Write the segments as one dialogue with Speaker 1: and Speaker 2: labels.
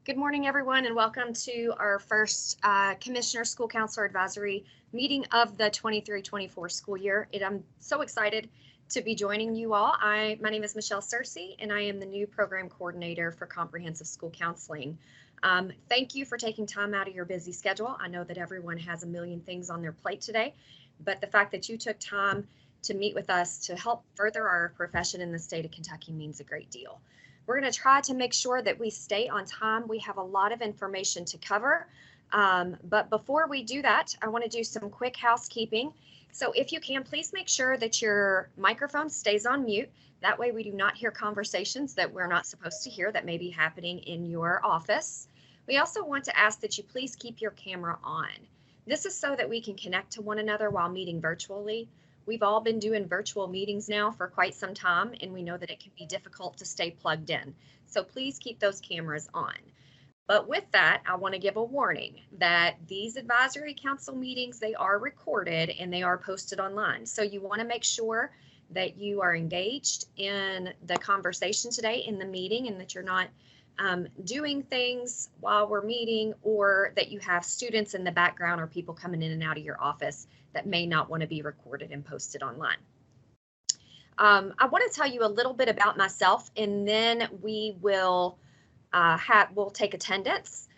Speaker 1: Good morning, everyone, and welcome to our first Commissioner School Counselor Advisory meeting of the 23-24 school year. I'm so excited to be joining you all. My name is Michelle Searcy, and I am the new program coordinator for Comprehensive School Counseling. Thank you for taking time out of your busy schedule. I know that everyone has a million things on their plate today, but the fact that you took time to meet with us to help further our profession in the state of Kentucky means a great deal. We're going to try to make sure that we stay on time. We have a lot of information to cover. But before we do that, I want to do some quick housekeeping. So if you can, please make sure that your microphone stays on mute. That way we do not hear conversations that we're not supposed to hear that may be happening in your office. We also want to ask that you please keep your camera on. This is so that we can connect to one another while meeting virtually. We've all been doing virtual meetings now for quite some time, and we know that it can be difficult to stay plugged in. So please keep those cameras on. But with that, I want to give a warning that these advisory council meetings, they are recorded and they are posted online. So you want to make sure that you are engaged in the conversation today in the meeting and that you're not doing things while we're meeting, or that you have students in the background or people coming in and out of your office that may not want to be recorded and posted online. I want to tell you a little bit about myself, and then we will we'll take attendance.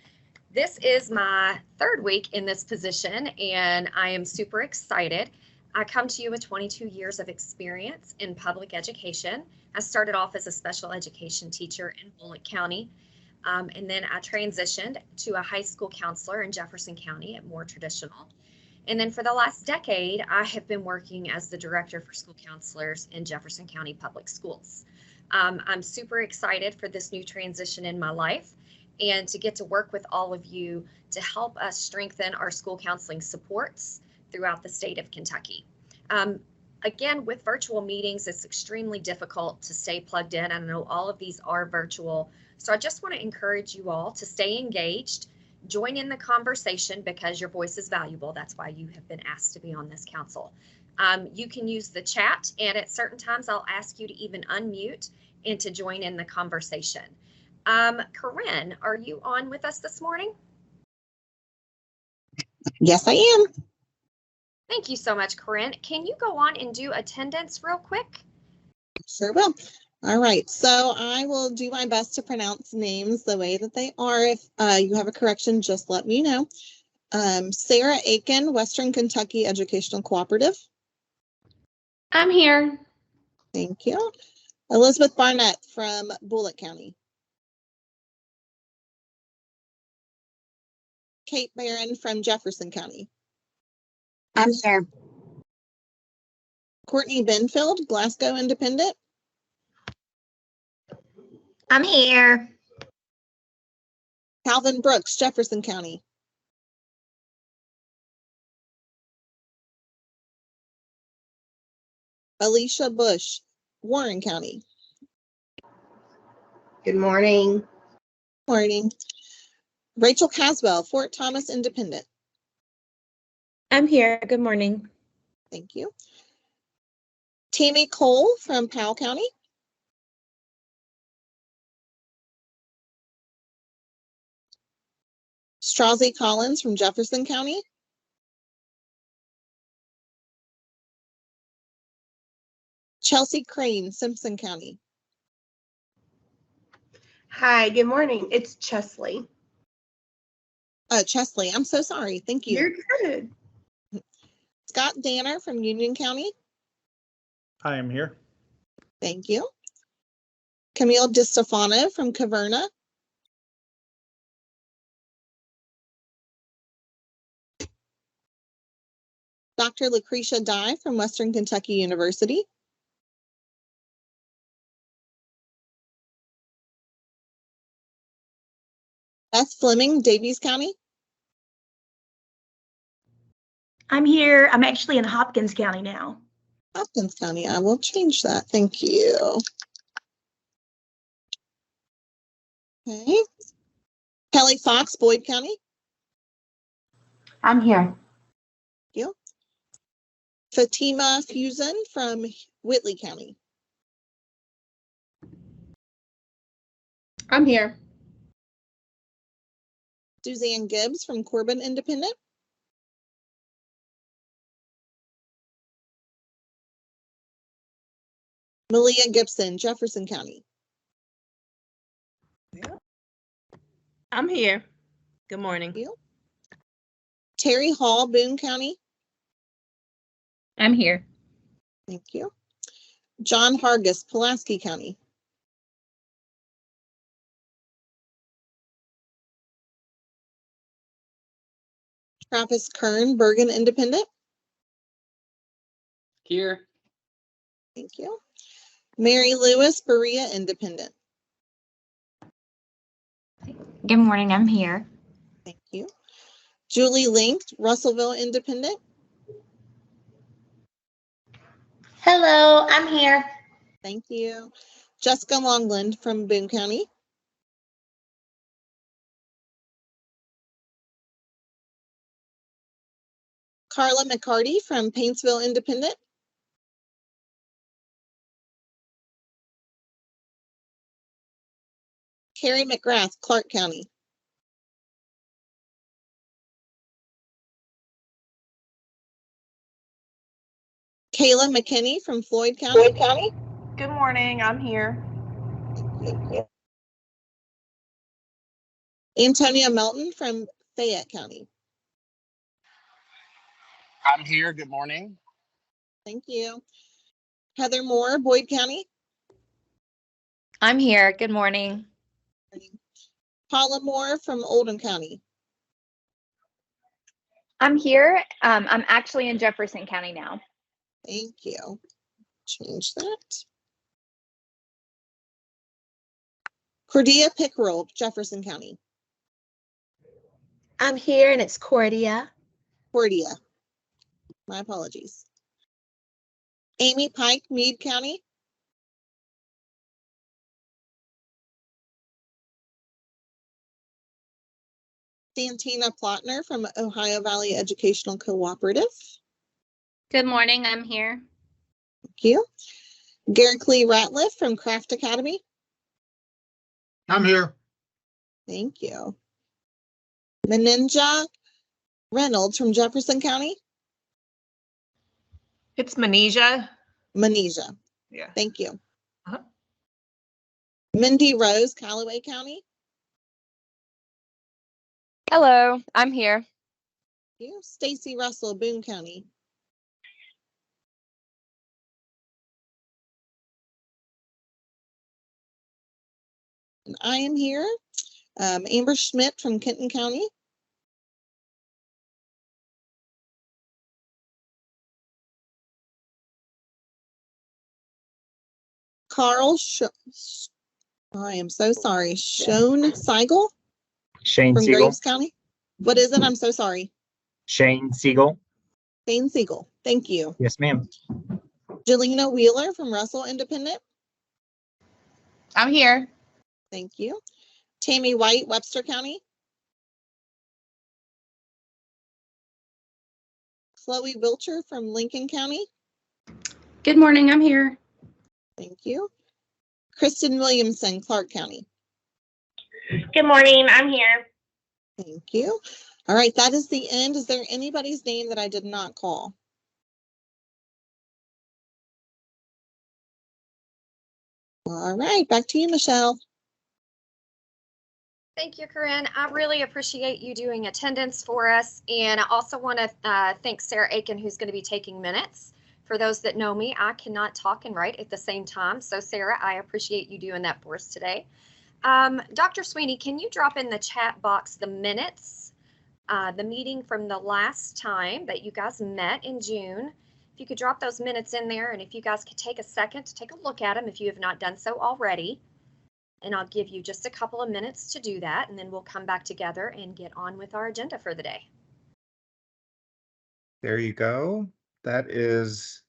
Speaker 1: This is my third week in this position, and I am super excited. I come to you with 22 years of experience in public education. I started off as a special education teacher in Bullitt County, and then I transitioned to a high school counselor in Jefferson County at More Traditional. And then for the last decade, I have been working as the director for school counselors in Jefferson County Public Schools. I'm super excited for this new transition in my life and to get to work with all of you to help us strengthen our school counseling supports throughout the state of Kentucky. Again, with virtual meetings, it's extremely difficult to stay plugged in. I know all of these are virtual. So I just want to encourage you all to stay engaged. Join in the conversation because your voice is valuable. That's why you have been asked to be on this council. You can use the chat, and at certain times I'll ask you to even unmute and to join in the conversation. Corinne, are you on with us this morning?
Speaker 2: Yes, I am.
Speaker 1: Thank you so much, Corinne. Can you go on and do attendance real quick?
Speaker 2: Sure will. All right, so I will do my best to pronounce names the way that they are. If you have a correction, just let me know. Sarah Aiken, Western Kentucky Educational Cooperative.
Speaker 3: I'm here.
Speaker 2: Thank you. Elizabeth Barnett from Bullitt County. Kate Barron from Jefferson County.
Speaker 4: I'm here.
Speaker 2: Courtney Benfield, Glasgow Independent.
Speaker 4: I'm here.
Speaker 2: Calvin Brooks, Jefferson County. Alicia Bush, Warren County.
Speaker 3: Good morning.
Speaker 2: Morning. Rachel Caswell, Fort Thomas Independent.
Speaker 5: I'm here. Good morning.
Speaker 2: Thank you. Tammy Cole from Powell County. Strazzy Collins from Jefferson County. Chelsea Crane, Simpson County.
Speaker 3: Hi, good morning. It's Chesley.
Speaker 2: Chesley, I'm so sorry. Thank you.
Speaker 3: You're good.
Speaker 2: Scott Danner from Union County.
Speaker 6: I am here.
Speaker 2: Thank you. Camille DiStefano from Caverna. Dr. Lucretia Dye from Western Kentucky University. Beth Fleming, Davies County.
Speaker 4: I'm here. I'm actually in Hopkins County now.
Speaker 2: Hopkins County. I will change that. Thank you. Okay. Kelly Fox, Boyd County.
Speaker 4: I'm here.
Speaker 2: Thank you. Fatima Fusen from Whitley County.
Speaker 3: I'm here.
Speaker 2: Suzanne Gibbs from Corbin Independent. Malia Gibson, Jefferson County.
Speaker 5: I'm here. Good morning.
Speaker 2: Thank you. Terry Hall, Boone County.
Speaker 5: I'm here.
Speaker 2: Thank you. John Hargis, Pulaski County. Travis Kern, Bergen Independent.
Speaker 7: Here.
Speaker 2: Thank you. Mary Lewis, Berea Independent.
Speaker 8: Good morning, I'm here.
Speaker 2: Thank you. Julie Link, Russellville Independent.
Speaker 3: Hello, I'm here.
Speaker 2: Thank you. Jessica Longland from Boone County. Carla McCarty from Paintsville Independent. Carrie McGrath, Clark County. Kayla McKinney from Floyd County.
Speaker 3: Good morning, I'm here.
Speaker 2: Antonia Melton from Fayette County.
Speaker 7: I'm here. Good morning.
Speaker 2: Thank you. Heather Moore, Boyd County.
Speaker 8: I'm here. Good morning.
Speaker 2: Paula Moore from Oldham County.
Speaker 9: I'm here. I'm actually in Jefferson County now.
Speaker 2: Thank you. Change that. Cordia Pickerel, Jefferson County.
Speaker 5: I'm here and it's Cordia.
Speaker 2: Cordia. My apologies. Amy Pike, Meade County. Santina Plotner from Ohio Valley Educational Cooperative.
Speaker 8: Good morning, I'm here.
Speaker 2: Thank you. Garrick Lee Ratliff from Craft Academy.
Speaker 6: I'm here.
Speaker 2: Thank you. Meninja Reynolds from Jefferson County.
Speaker 3: It's Manesia.
Speaker 2: Manesia.
Speaker 3: Yeah.
Speaker 2: Thank you.
Speaker 3: Uh-huh.
Speaker 2: Mindy Rose, Callaway County.
Speaker 9: Hello, I'm here.
Speaker 2: Thank you. Stacy Russell, Boone County. And I am here. Amber Schmidt from Kenton County. Carl, I am so sorry. Shone Seigel
Speaker 10: Shane
Speaker 2: from
Speaker 10: Siegel.
Speaker 2: Graves County. What is it? I'm so sorry.
Speaker 10: Shane Siegel.
Speaker 2: Shane Siegel. Thank you.
Speaker 10: Yes, ma'am.
Speaker 2: Jelena Wheeler from Russell Independent.
Speaker 3: I'm here.
Speaker 2: Thank you. Tammy White, Webster County. Chloe Wilcher from Lincoln County.
Speaker 4: Good morning, I'm here.
Speaker 2: Thank you. Kristen Williamson, Clark County.
Speaker 3: Good morning, I'm here.
Speaker 2: Thank you. All right, that is the end. Is there anybody's name that I did not call? All right, back to you, Michelle.
Speaker 1: Thank you, Corinne. I really appreciate you doing attendance for us. And I also want to thank Sarah Aiken, who's going to be taking minutes. For those that know me, I cannot talk and write at the same time. So Sarah, I appreciate you doing that for us today. Dr. Sweeney, can you drop in the chat box the minutes, the meeting from the last time that you guys met in June? If you could drop those minutes in there, and if you guys could take a second to take a look at them if you have not done so already. And I'll give you just a couple of minutes to do that, and then we'll come back together and get on with our agenda for the day.
Speaker 6: There you go. That is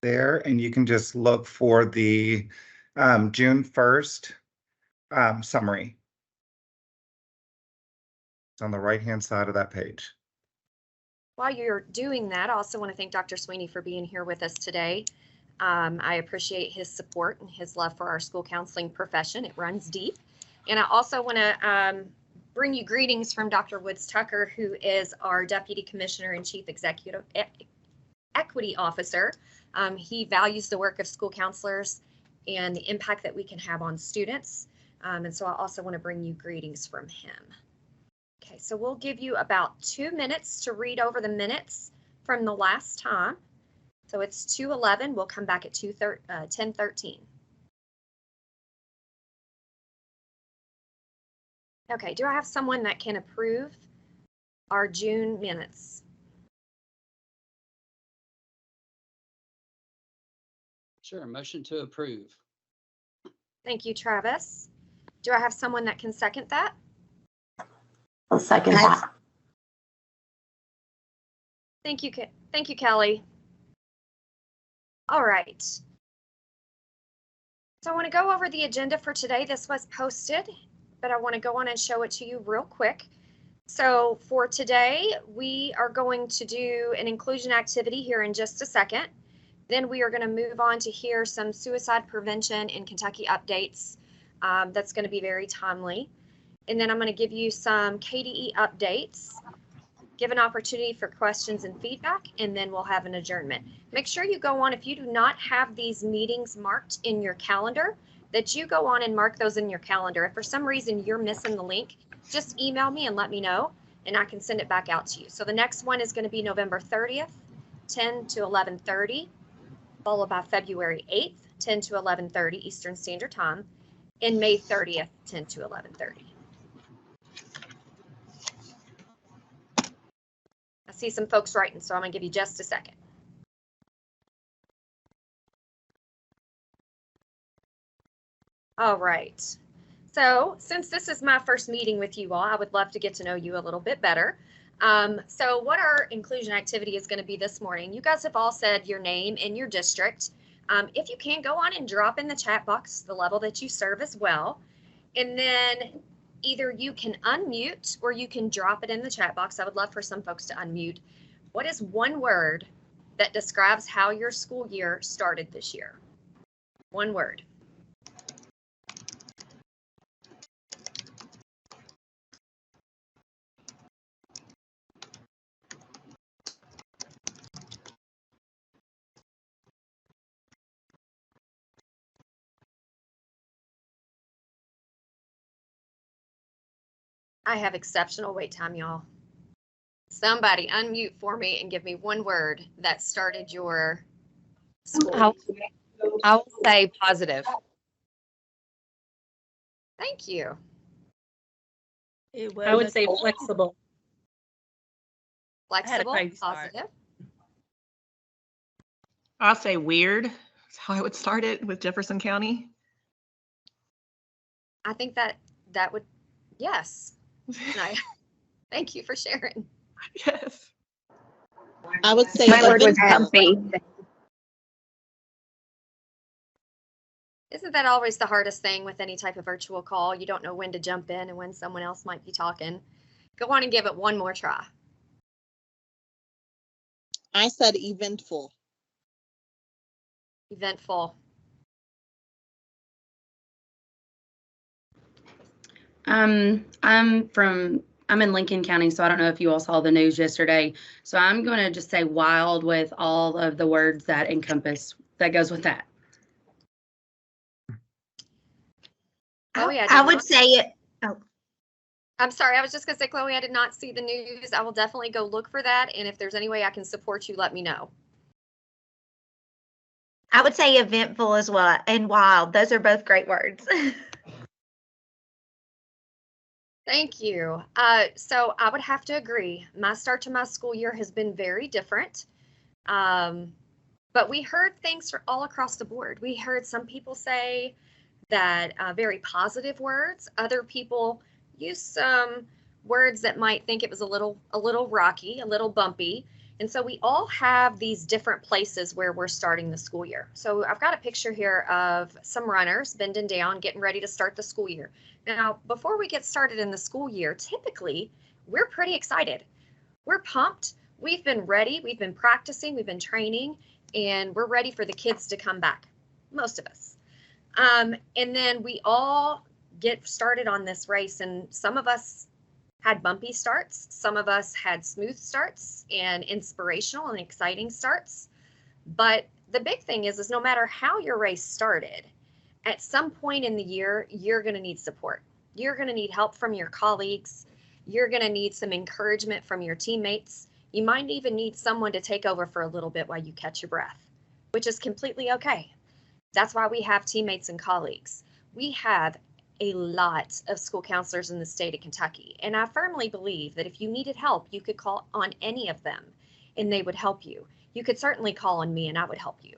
Speaker 6: there, and you can just look for the June 1st summary. It's on the right-hand side of that page.
Speaker 1: While you're doing that, I also want to thank Dr. Sweeney for being here with us today. I appreciate his support and his love for our school counseling profession. It runs deep. And I also want to bring you greetings from Dr. Woods Tucker, who is our Deputy Commissioner and Chief Executive Equity Officer. He values the work of school counselors and the impact that we can have on students. And so I also want to bring you greetings from him. Okay, so we'll give you about 2 minutes to read over the minutes from the last time. So it's 2:11. We'll come back at 10:13. Okay, do I have someone that can approve our June minutes?
Speaker 11: Sure, motion to approve.
Speaker 1: Thank you, Travis. Do I have someone that can second that?
Speaker 12: I'll second that.
Speaker 1: Thank you, Kelly. All right. So I want to go over the agenda for today. This was posted, but I want to go on and show it to you real quick. So for today, we are going to do an inclusion activity here in just a second. Then we are going to move on to hear some suicide prevention in Kentucky updates. That's going to be very timely. And then I'm going to give you some KDE updates, give an opportunity for questions and feedback, and then we'll have an adjournment. Make sure you go on, if you do not have these meetings marked in your calendar, that you go on and mark those in your calendar. If for some reason you're missing the link, just email me and let me know, and I can send it back out to you. So the next one is going to be November 30th, 10 to 11:30, followed by February 8th, 10 to 11:30 Eastern Standard Time, and May 30th, 10 to 11:30. I see some folks writing, so I'm going to give you just a second. All right. So since this is my first meeting with you all, I would love to get to know you a little bit better. So what our inclusion activity is going to be this morning, you guys have all said your name and your district. If you can, go on and drop in the chat box the level that you serve as well. And then either you can unmute or you can drop it in the chat box. I would love for some folks to unmute. What is one word that describes how your school year started this year? One word. I have exceptional wait time, y'all. Somebody unmute for me and give me one word that started your school.
Speaker 8: I'll say positive.
Speaker 1: Thank you.
Speaker 5: I would say flexible.
Speaker 1: Flexible, positive.
Speaker 3: I'll say weird. That's how I would start it with Jefferson County.
Speaker 1: I think that would, yes. Thank you for sharing.
Speaker 3: Yes.
Speaker 2: I would say
Speaker 9: My word was
Speaker 2: eventful.
Speaker 9: comfy.
Speaker 1: Isn't that always the hardest thing with any type of virtual call? You don't know when to jump in and when someone else might be talking. Go on and give it one more try.
Speaker 2: I said eventful.
Speaker 1: Eventful.
Speaker 13: I'm in Lincoln County, so I don't know if you all saw the news yesterday. So I'm going to just say wild with all of the words that goes with that.
Speaker 1: Chloe,
Speaker 4: I would say it. Oh,
Speaker 1: I'm sorry, I was just gonna say, Chloe, I did not see the news. I will definitely go look for that. And if there's any way I can support you, let me know.
Speaker 12: I would say eventful as well, and wild. Those are both great words.
Speaker 1: Thank you. So I would have to agree. My start to my school year has been very different. But we heard things all across the board. We heard some people say that very positive words. Other people use some words that might think it was a little rocky, a little bumpy. And so we all have these different places where we're starting the school year. So I've got a picture here of some runners bending down, getting ready to start the school year. Now, before we get started in the school year, typically we're pretty excited. We're pumped. We've been ready. We've been practicing. We've been training, and we're ready for the kids to come back. Most of us. And then we all get started on this race, and some of us had bumpy starts. Some of us had smooth starts and inspirational and exciting starts. But the big thing is no matter how your race started, at some point in the year, you're going to need support. You're going to need help from your colleagues. You're going to need some encouragement from your teammates. You might even need someone to take over for a little bit while you catch your breath, which is completely okay. That's why we have teammates and colleagues. We have a lot of school counselors in the state of Kentucky, and I firmly believe that if you needed help, you could call on any of them and they would help you. You could certainly call on me and I would help you.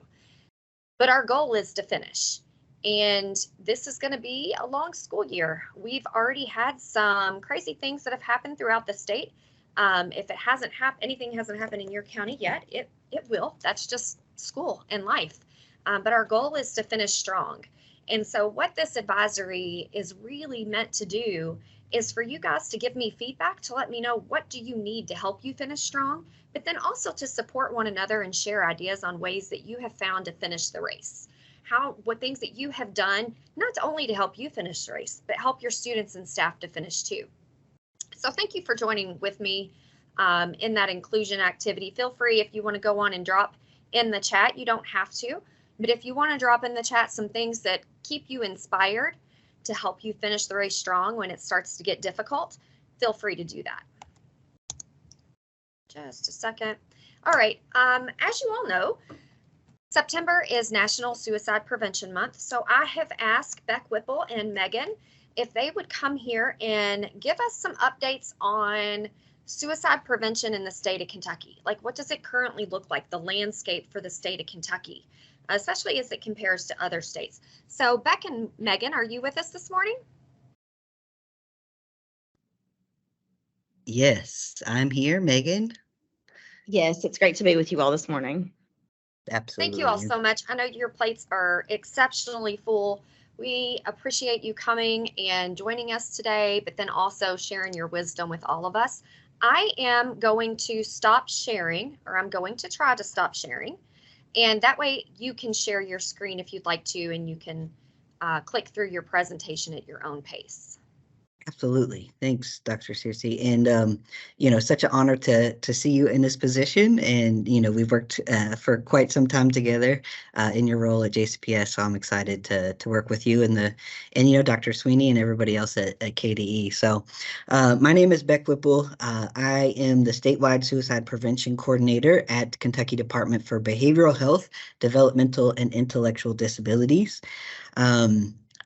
Speaker 1: But our goal is to finish. And this is going to be a long school year. We've already had some crazy things that have happened throughout the state. If it hasn't happened, anything hasn't happened in your county yet, it will. That's just school and life. But our goal is to finish strong. And so what this advisory is really meant to do is for you guys to give me feedback, to let me know what do you need to help you finish strong, but then also to support one another and share ideas on ways that you have found to finish the race. What things that you have done, not only to help you finish the race, but help your students and staff to finish too. So thank you for joining with me in that inclusion activity. Feel free if you want to go on and drop in the chat, you don't have to, but if you want to drop in the chat some things that keep you inspired to help you finish the race strong when it starts to get difficult, feel free to do that. Just a second. All right, as you all know, September is National Suicide Prevention Month, so I have asked Beck Whipple and Megan if they would come here and give us some updates on suicide prevention in the state of Kentucky. Like, what does it currently look like, the landscape for the state of Kentucky, especially as it compares to other states. So Beck and Megan, are you with us this morning?
Speaker 14: Yes, I'm here, Megan.
Speaker 12: Yes, it's great to be with you all this morning.
Speaker 14: Absolutely.
Speaker 1: Thank you all so much. I know your plates are exceptionally full. We appreciate you coming and joining us today, but then also sharing your wisdom with all of us. I am going to stop sharing, or I'm going to try to stop sharing, and that way you can share your screen if you'd like to, and you can click through your presentation at your own pace.
Speaker 14: Absolutely. Thanks, Dr. Searcy. And, such an honor to see you in this position. And, we've worked for quite some time together in your role at JCPS. So I'm excited to work with you and Dr. Sweeney and everybody else at KDE. So my name is Beck Whipple. I am the statewide suicide prevention coordinator at Kentucky Department for Behavioral Health, Developmental and Intellectual Disabilities.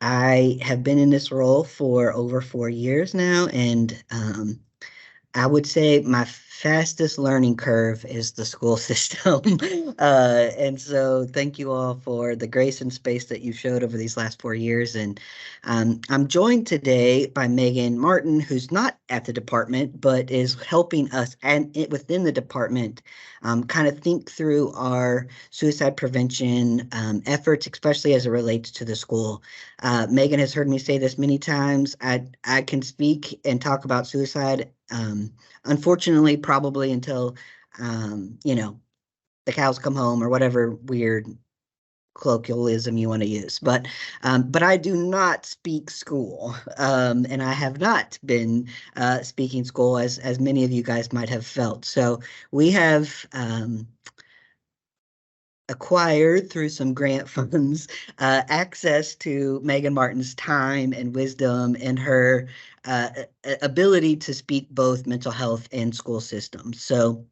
Speaker 14: I have been in this role for over 4 years now, and I would say my fastest learning curve is the school system. And so thank you all for the grace and space that you showed over these last 4 years. And I'm joined today by Megan Martin, who's not at the department, but is helping us and within the department kind of think through our suicide prevention efforts, especially as it relates to the school. Megan has heard me say this many times. I can speak and talk about suicide, unfortunately, probably until, the cows come home or whatever weird colloquialism you want to use. But I do not speak school, and I have not been speaking school as many of you guys might have felt. So we have acquired through some grant funds access to Megan Martin's time and wisdom and her ability to speak both mental health and school systems. So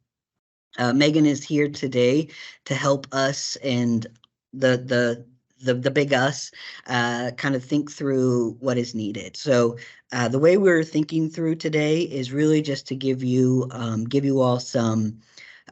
Speaker 14: Megan is here today to help us and the big us kind of think through what is needed. So the way we're thinking through today is really just to give you all some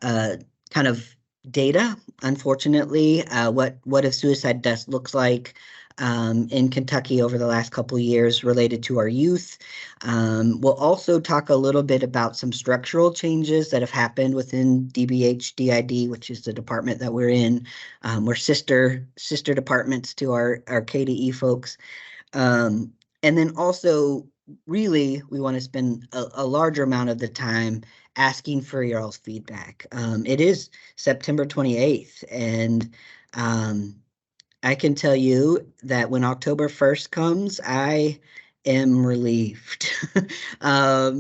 Speaker 14: kind of data. Unfortunately, what a suicide death looks like in Kentucky over the last couple of years related to our youth. We'll also talk a little bit about some structural changes that have happened within DBH-DID, which is the department that we're in. We're sister departments to our KDE folks. And then also, really, we want to spend a larger amount of the time asking for your all's feedback. It is September 28th, and I can tell you that when October 1st comes, I am relieved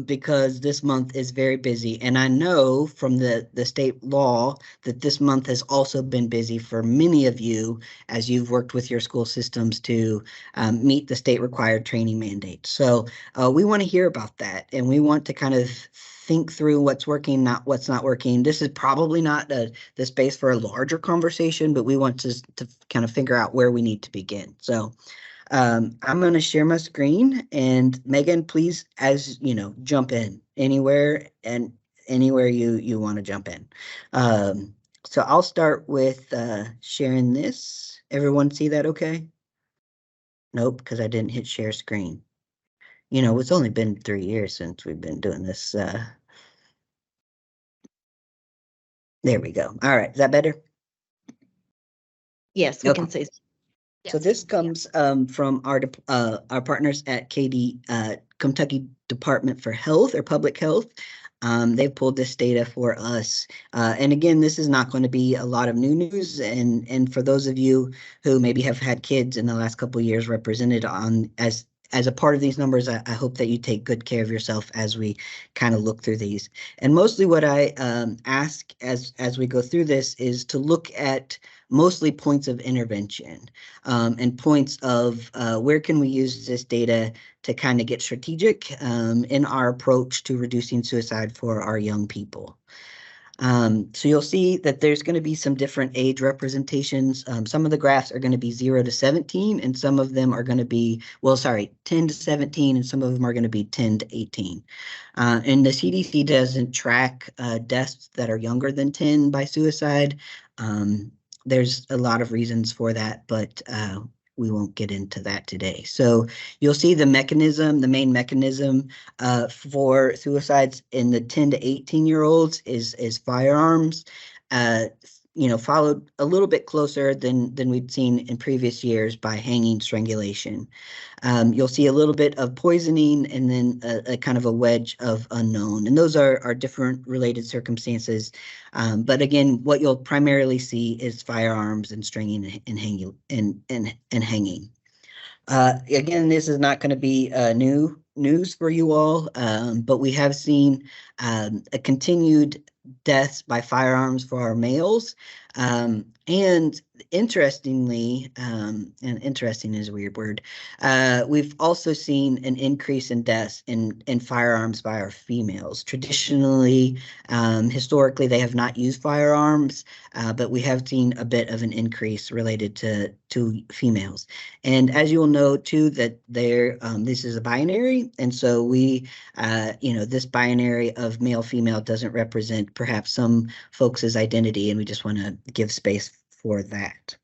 Speaker 14: because this month is very busy. And I know from the state law that this month has also been busy for many of you as you've worked with your school systems to meet the state required training mandate. So we want to hear about that, and we want to kind of think through what's working, not what's not working. This is probably not the space for a larger conversation, but we want to kind of figure out where we need to begin. So I'm going to share my screen, and Megan, please, as you know, jump in anywhere you want to jump in. So I'll start with sharing this. Everyone see that okay? Nope, because I didn't hit share screen. You know, it's only been 3 years since we've been doing this. There we go. All right, is that better?
Speaker 12: Yes, we can see.
Speaker 14: So this comes from our partners at Kentucky Department for Health or Public Health. They've pulled this data for us. And again, this is not going to be a lot of new news. And for those of you who maybe have had kids in the last couple of years represented on as a part of these numbers, I hope that you take good care of yourself as we kind of look through these. And mostly what I ask as we go through this is to look at mostly points of intervention and points of where can we use this data to kind of get strategic in our approach to reducing suicide for our young people. So you'll see that there's going to be some different age representations. Some of the graphs are going to be 0 to 17, and some of them are going to be, 10 to 17, and some of them are going to be 10 to 18. And the CDC doesn't track deaths that are younger than 10 by suicide. There's a lot of reasons for that, but we won't get into that today. So you'll see the mechanism, the main mechanism for suicides in the 10 to 18-year-olds is firearms, followed a little bit closer than we'd seen in previous years by hanging, strangulation. You'll see a little bit of poisoning and then a kind of a wedge of unknown. And those are different related circumstances. But again, what you'll primarily see is firearms and stringing and hanging. Again, this is not going to be new news for you all, but we have seen a continued deaths by firearms for our males. And interestingly, and interesting is a weird word, we've also seen an increase in deaths in firearms by our females. Traditionally, historically, they have not used firearms, but we have seen a bit of an increase related to females. And as you'll know too, that this is a binary, and so we, this binary of male female doesn't represent perhaps some folks' identity, and we just want to give space for that.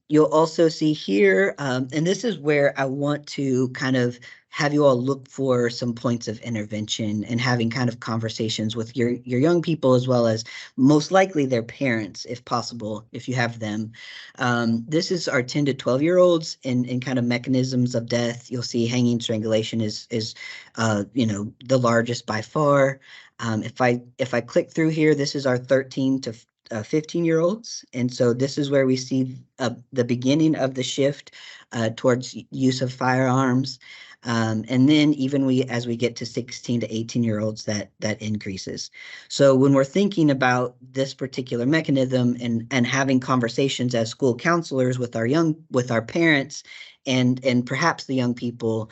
Speaker 14: You'll also see here, and this is where I want to kind of have you all look for some points of intervention and having kind of conversations with your young people, as well as most likely their parents, if possible, if you have them. This is our 10 to 12-year-olds in kind of mechanisms of death. You'll see hanging, strangulation is the largest by far. If I click through here, this is our 13 to 15-year-olds. And so this is where we see the beginning of the shift towards use of firearms. And then even as we get to 16 to 18-year-olds, that increases. So when we're thinking about this particular mechanism and having conversations as school counselors with our parents and perhaps the young people,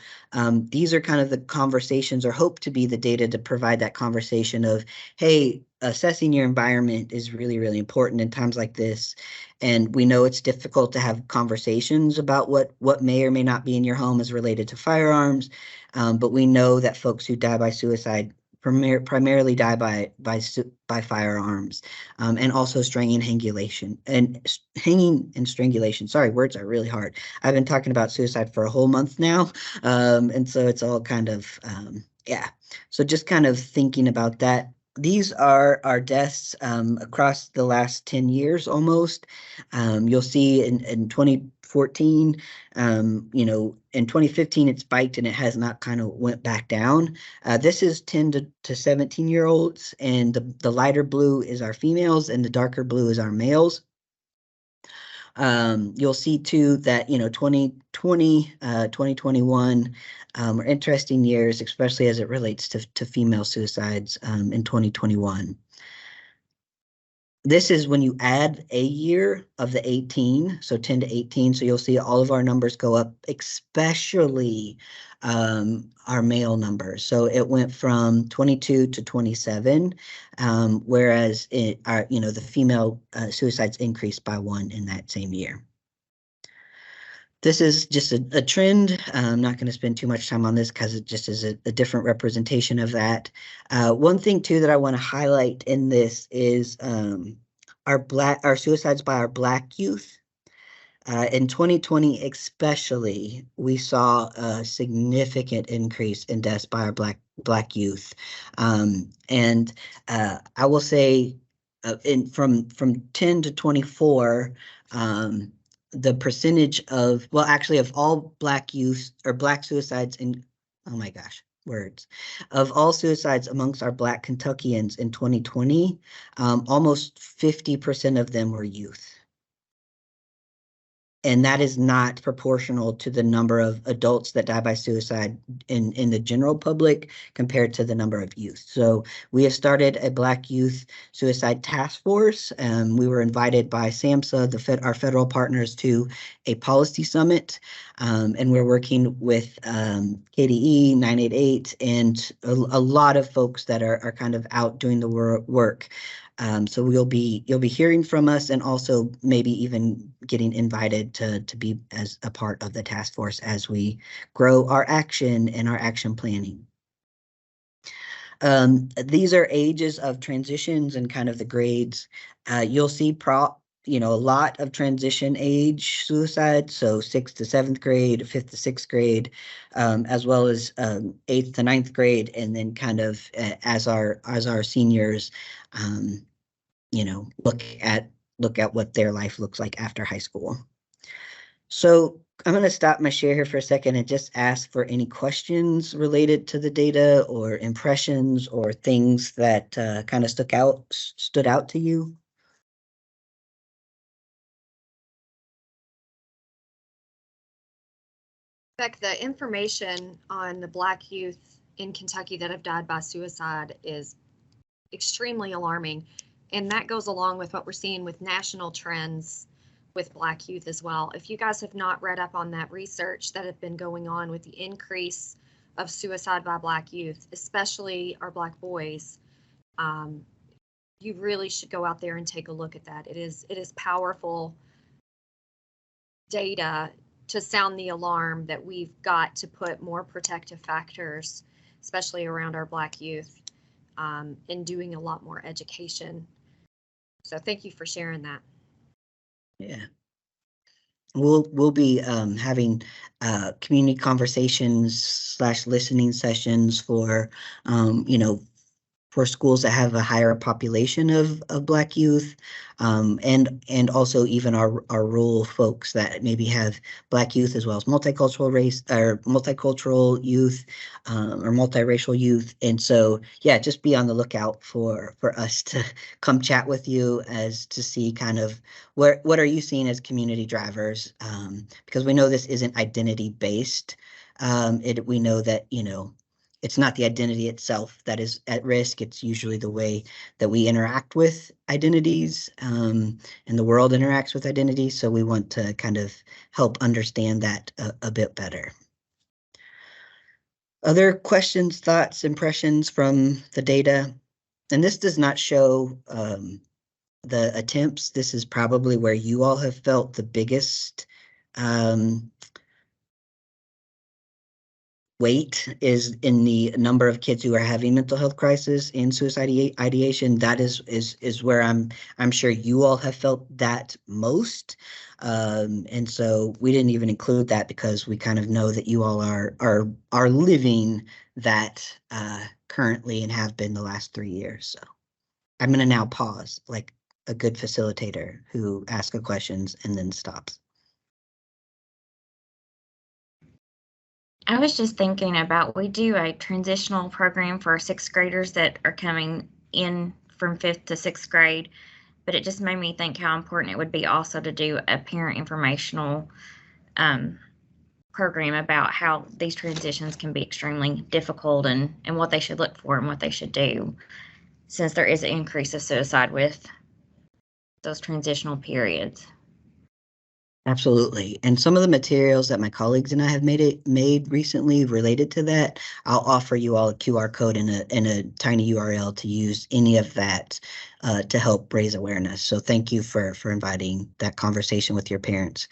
Speaker 14: these are kind of the conversations, or hope to be the data to provide that conversation of, hey, assessing your environment is really, really important in times like this. And we know it's difficult to have conversations about what may or may not be in your home as related to firearms. But we know that folks who die by suicide primarily die by firearms, and also hanging and strangulation. Sorry, words are really hard. I've been talking about suicide for a whole month now. And so it's all kind of, So just kind of thinking about that. These are our deaths across the last 10 years almost. You'll see in 2014, in 2015 it spiked and it has not kind of went back down. This is 10 to 17-year-olds, and the lighter blue is our females and the darker blue is our males. You'll see too that, 2020, 2021 are interesting years, especially as it relates to female suicides in 2021. This is when you add a year of the 18, so 10 to 18. So you'll see all of our numbers go up, especially our male numbers. So it went from 22 to 27, whereas the female suicides increased by 1 in that same year. This is just a trend. I'm not going to spend too much time on this because it just is a different representation of that. One thing too that I want to highlight in this is our suicides by our Black youth. In 2020 especially, we saw a significant increase in deaths by our Black youth. And I will say from 10 to 24, the percentage of all Black youth or Black suicides of all suicides amongst our Black Kentuckians in 2020, almost 50% of them were youth. And that is not proportional to the number of adults that die by suicide in the general public compared to the number of youth. So we have started a Black Youth Suicide Task Force. We were invited by SAMHSA, our federal partners, to a policy summit. And we're working with KDE, 988, and a lot of folks that are kind of out doing the work. So you'll be hearing from us, and also maybe even getting invited to be as a part of the task force as we grow our action and our action planning. These are ages of transitions and kind of the grades. You'll see a lot of transition age suicide, so 6th to 7th grade, 5th to 6th grade, as well as 8th to 9th grade, and then kind of as our seniors look at what their life looks like after high school. So I'm going to stop my share here for a second and just ask for any questions related to the data or impressions or things that kind of stood out to you.
Speaker 1: Beck, the information on the Black youth in Kentucky that have died by suicide is extremely alarming. And that goes along with what we're seeing with national trends with Black youth as well. If you guys have not read up on that research that have been going on with the increase of suicide by Black youth, especially our Black boys, you really should go out there and take a look at that. It is powerful data to sound the alarm that we've got to put more protective factors, especially around our Black youth, and doing a lot more education. So thank you for sharing that.
Speaker 14: Yeah. We'll be having community conversations / listening sessions for for schools that have a higher population of Black youth, and also even our rural folks that maybe have Black youth as well as multicultural youth or multiracial youth. And so, yeah, just be on the lookout for us to come chat with you as to see kind of what are you seeing as community drivers, because we know this isn't identity based. We know that, it's not the identity itself that is at risk. It's usually the way that we interact with identities, and the world interacts with identities. So we want to kind of help understand that a bit better. Other questions, thoughts, impressions from the data? And this does not show the attempts. This is probably where you all have felt the biggest weight is in the number of kids who are having mental health crisis and suicide ideation. That is where I'm sure you all have felt that most. And so we didn't even include that because we kind of know that you all are living that currently and have been the last 3 years. So I'm going to now pause like a good facilitator who asks questions and then stops.
Speaker 15: I was just thinking about, we do a transitional program for 6th graders that are coming in from 5th to 6th grade. but it just made me think how important it would be also to do a parent informational program about how these transitions can be extremely difficult and what they should look for and what they should do, since there is an increase of suicide with those transitional periods.
Speaker 14: Absolutely. And some of the materials that my colleagues and I have made recently related to that, I'll offer you all a QR code and a tiny URL to use any of that to help raise awareness. So thank you for inviting that conversation with your parents.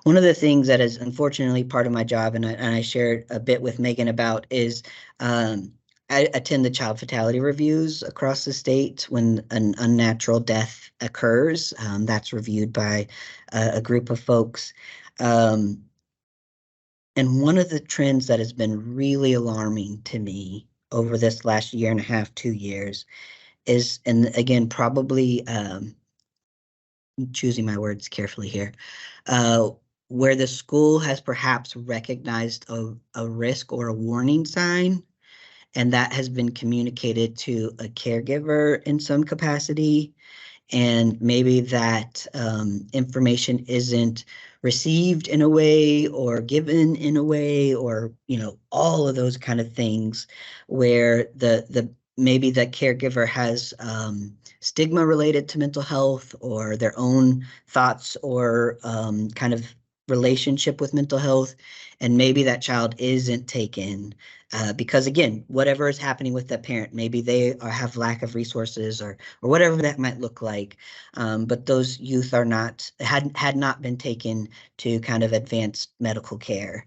Speaker 14: One of the things that is unfortunately part of my job, and I shared a bit with Megan about, is I attend the child fatality reviews across the state when an unnatural death occurs. That's reviewed by a group of folks. And one of the trends that has been really alarming to me over this last year and a half, 2 years, is, and again, probably choosing my words carefully here, where the school has perhaps recognized a risk or a warning sign, and that has been communicated to a caregiver in some capacity. And maybe that information isn't received in a way or given in a way, or, all of those kind of things where maybe the caregiver has stigma related to mental health or their own thoughts or kind of relationship with mental health. And maybe that child isn't taken because, again, whatever is happening with that parent, maybe they have lack of resources or whatever that might look like. But those youth are had not been taken to kind of advanced medical care,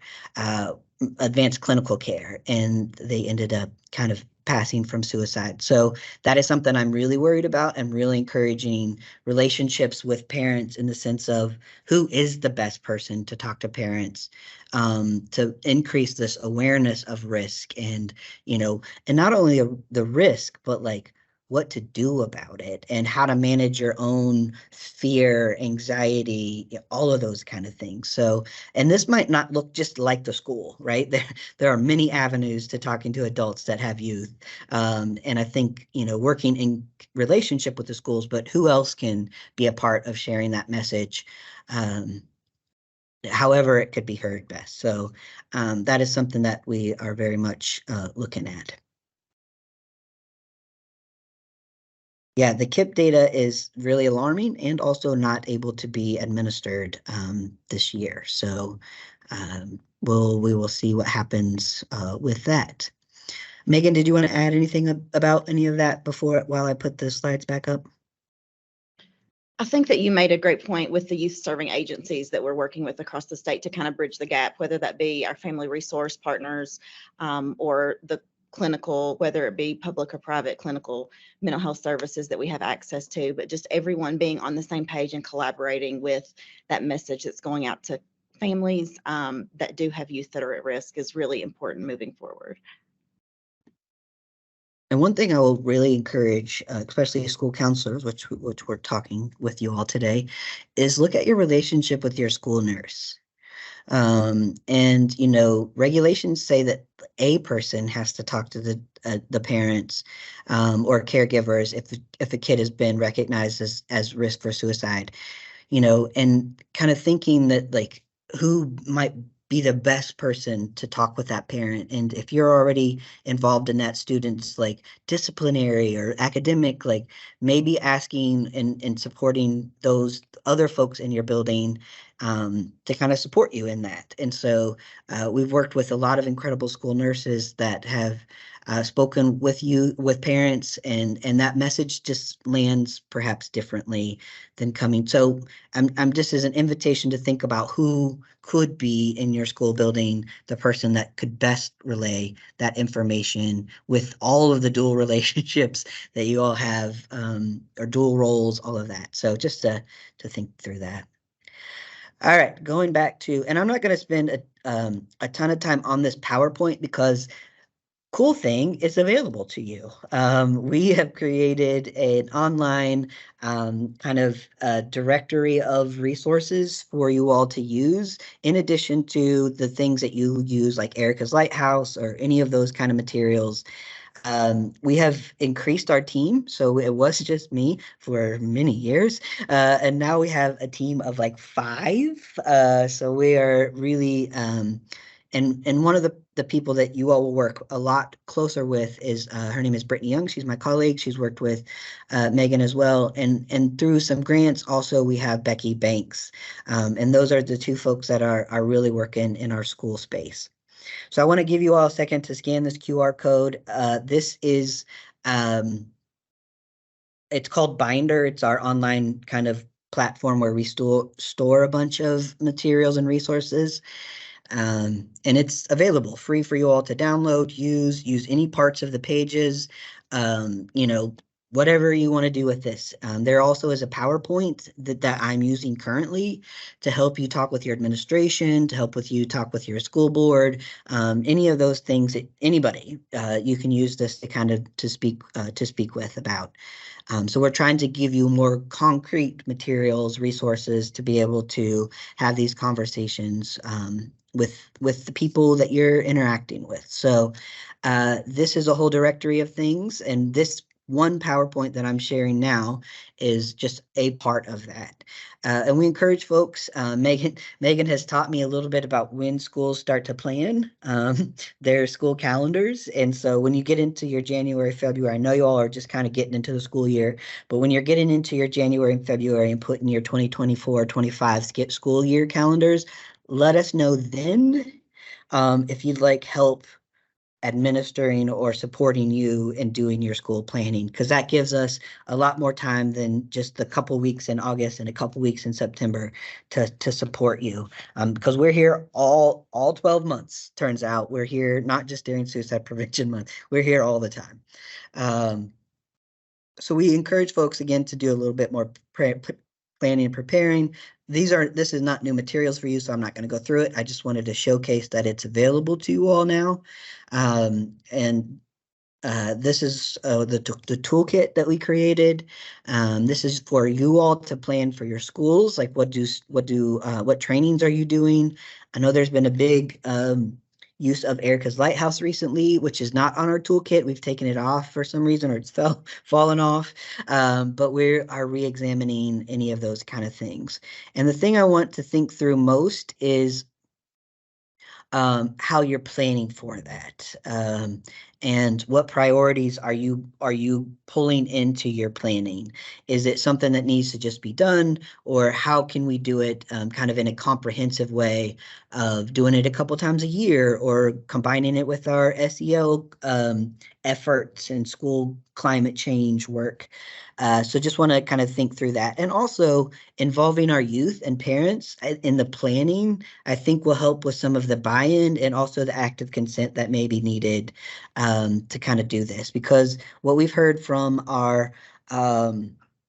Speaker 14: advanced clinical care, and they ended up kind of passing from suicide. So that is something I'm really worried about, and really encouraging relationships with parents in the sense of who is the best person to talk to parents, to increase this awareness of risk and, and not only the risk, but like what to do about it and how to manage your own fear, anxiety, all of those kind of things. So, and this might not look just like the school, right? There are many avenues to talking to adults that have youth. And I think, working in relationship with the schools, but who else can be a part of sharing that message? However it could be heard best. So that is something that we are very much looking at. Yeah, the KIPP data is really alarming and also not able to be administered this year. So we will see what happens with that. Megan, did you want to add anything about any of that while I put the slides back up?
Speaker 16: I think that you made a great point with the youth serving agencies that we're working with across the state to kind of bridge the gap, whether that be our family resource partners or the clinical, whether it be public or private clinical mental health services that we have access to, but just everyone being on the same page and collaborating with that message that's going out to families that do have youth that are at risk is really important moving forward.
Speaker 14: And one thing I will really encourage, especially school counselors, which we're talking with you all today, is look at your relationship with your school nurse. And, regulations say that a person has to talk to the parents or caregivers if a kid has been recognized as risk for suicide, and kind of thinking that like who might be the best person to talk with that parent. And if you're already involved in that student's like disciplinary or academic, like maybe asking and supporting those other folks in your building to kind of support you in that. And so we've worked with a lot of incredible school nurses that have spoken with parents, and that message just lands perhaps differently than coming. So I'm just as an invitation to think about who could be in your school building the person that could best relay that information with all of the dual relationships that you all have, or dual roles, all of that. So just to think through that. All right, going back to, and I'm not going to spend a ton of time on this PowerPoint because cool thing is available to you. We have created an online kind of directory of resources for you all to use, in addition to the things that you use like Erica's Lighthouse or any of those kind of materials. We have increased our team, so it was just me for many years, and now we have a team of like 5. So we are really, and one of the people that you all will work a lot closer with is her name is Brittany Young. She's my colleague. She's worked with Megan as well, and through some grants also we have Becky Banks, and those are the 2 folks that are really working in our school space. So I want to give you all a second to scan this QR code. This is, it's called Binder. It's our online kind of platform where we store a bunch of materials and resources. And it's available free for you all to download, use any parts of the pages, whatever you want to do with this. There also is a PowerPoint that I'm using currently to help you talk with your administration, to help with you talk with your school board, any of those things that anybody, you can use this to kind of to speak with about. So we're trying to give you more concrete materials, resources to be able to have these conversations with the people that you're interacting with. So this is a whole directory of things, and this one PowerPoint that I'm sharing now is just a part of that. And we encourage folks, Megan has taught me a little bit about when schools start to plan their school calendars. And so when you get into your January, February, I know you all are just kind of getting into the school year, but when you're getting into your January and February and putting your 2024-25 school year calendars, let us know then if you'd like help administering or supporting you in doing your school planning, because that gives us a lot more time than just a couple weeks in August and a couple weeks in September to support you. Because we're here all 12 months, turns out. We're here not just during Suicide Prevention Month, we're here all the time. So we encourage folks again to do a little bit more planning and preparing. This is not new materials for you, so I'm not going to go through it. I just wanted to showcase that it's available to you all now. This is the toolkit that we created. This is for you all to plan for your schools. Like what trainings are you doing? I know there's been a big use of Erica's Lighthouse recently, which is not on our toolkit. We've taken it off for some reason, or it's fallen off. But we are re-examining any of those kind of things. And the thing I want to think through most is how you're planning for that, and what priorities are you pulling into your planning? Is it something that needs to just be done, or how can we do it kind of in a comprehensive way of doing it a couple times a year, or combining it with our SEL efforts and school climate change work? So just want to kind of think through that. And also involving our youth and parents in the planning, I think will help with some of the buy-in and also the active consent that may be needed to kind of do this. Because what we've heard from our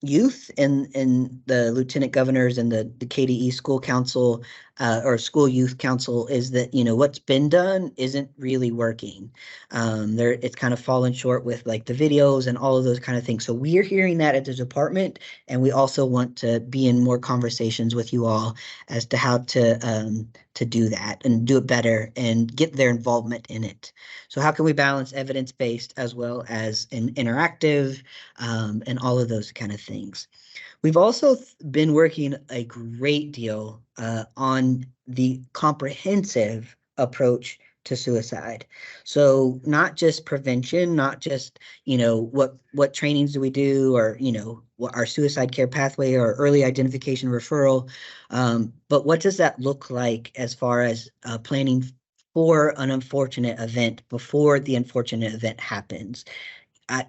Speaker 14: youth and the lieutenant governors and the KDE school council or school youth council is that, what's been done isn't really working. It's kind of fallen short with like the videos and all of those kind of things. So we're hearing that at the department, and we also want to be in more conversations with you all as to how to do that and do it better and get their involvement in it. So how can we balance evidence-based as well as an interactive and all of those kind of things? We've also been working a great deal on the comprehensive approach to suicide. So not just prevention, not just, what trainings do we do, or, what our suicide care pathway or early identification referral, but what does that look like as far as planning for an unfortunate event before the unfortunate event happens?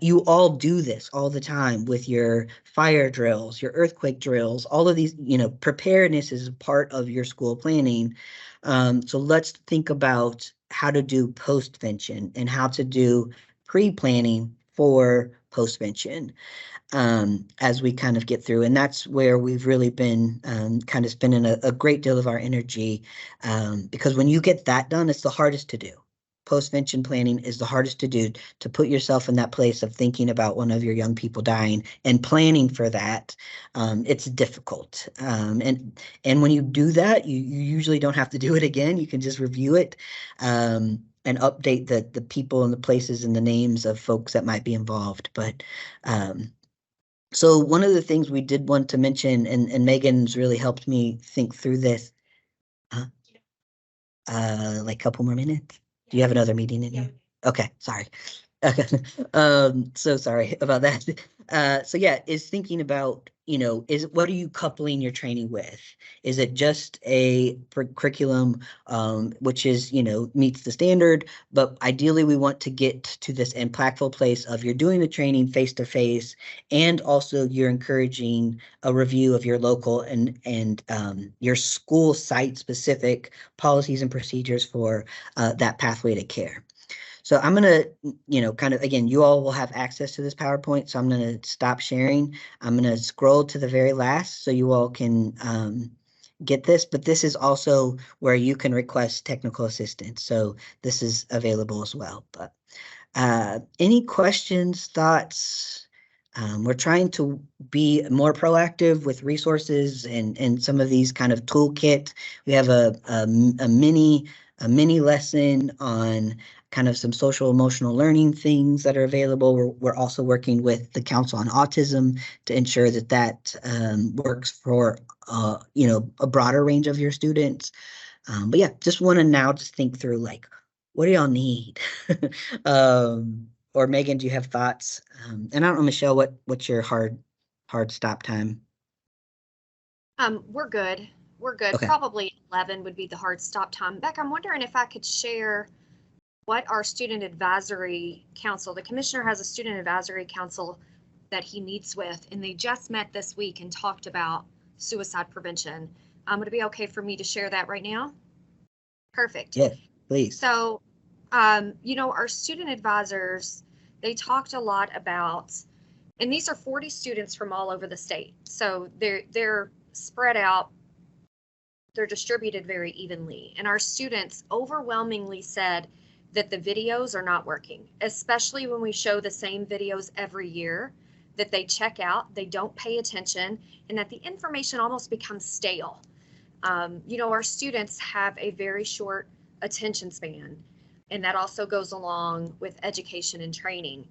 Speaker 14: You all do this all the time with your fire drills, your earthquake drills, all of these, preparedness is a part of your school planning. So let's think about how to do postvention and how to do pre-planning for postvention as we kind of get through. And that's where we've really been kind of spending a great deal of our energy, because when you get that done, it's the hardest to do. Postvention planning is the hardest to do, to put yourself in that place of thinking about one of your young people dying and planning for that. It's difficult. And when you do that, you usually don't have to do it again. You can just review it. and update the people and the places and the names of folks that might be involved. But so one of the things we did want to mention, and Megan's really helped me think through this. Like a couple more minutes. Do you have another meeting in you? Okay, sorry. Okay. So sorry about that. So yeah, is thinking about, what are you coupling your training with? Is it just a curriculum, which is, meets the standard, but ideally we want to get to this impactful place of you're doing the training face to face, and also you're encouraging a review of your local and your school site specific policies and procedures for that pathway to care. So I'm going to, kind of, again, you all will have access to this PowerPoint, so I'm going to stop sharing. I'm going to scroll to the very last so you all can get this, but this is also where you can request technical assistance. So this is available as well. But any questions, thoughts? We're trying to be more proactive with resources and some of these kind of toolkit. We have a mini lesson on kind of some social emotional learning things that are available. We're also working with the Council on Autism to ensure that works for a broader range of your students. But yeah, just want to now just think through, like, what do y'all need? Or Megan, do you have thoughts? And I don't know, Michelle, what's your hard stop time?
Speaker 1: We're good. We're good.
Speaker 14: Okay.
Speaker 1: Probably 11 would be the hard stop time. Beck, I'm wondering if I could share what our student advisory council, the commissioner has a student advisory council that he meets with, and they just met this week and talked about suicide prevention. Would it be okay for me to share that right now? Perfect.
Speaker 14: Yes, please.
Speaker 1: So, our student advisors, they talked a lot about, and these are 40 students from all over the state. So they're spread out, they're distributed very evenly. And our students overwhelmingly said that the videos are not working, especially when we show the same videos every year, that they check out, they don't pay attention, and that the information almost becomes stale. Our students have a very short attention span, and that also goes along with education and training.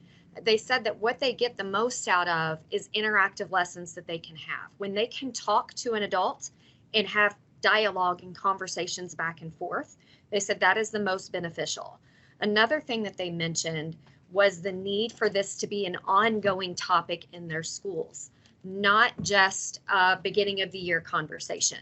Speaker 1: They said that what they get the most out of is interactive lessons that they can have. When they can talk to an adult and have dialogue and conversations back and forth, they said that is the most beneficial. Another thing that they mentioned was the need for this to be an ongoing topic in their schools, not just a beginning of the year conversation.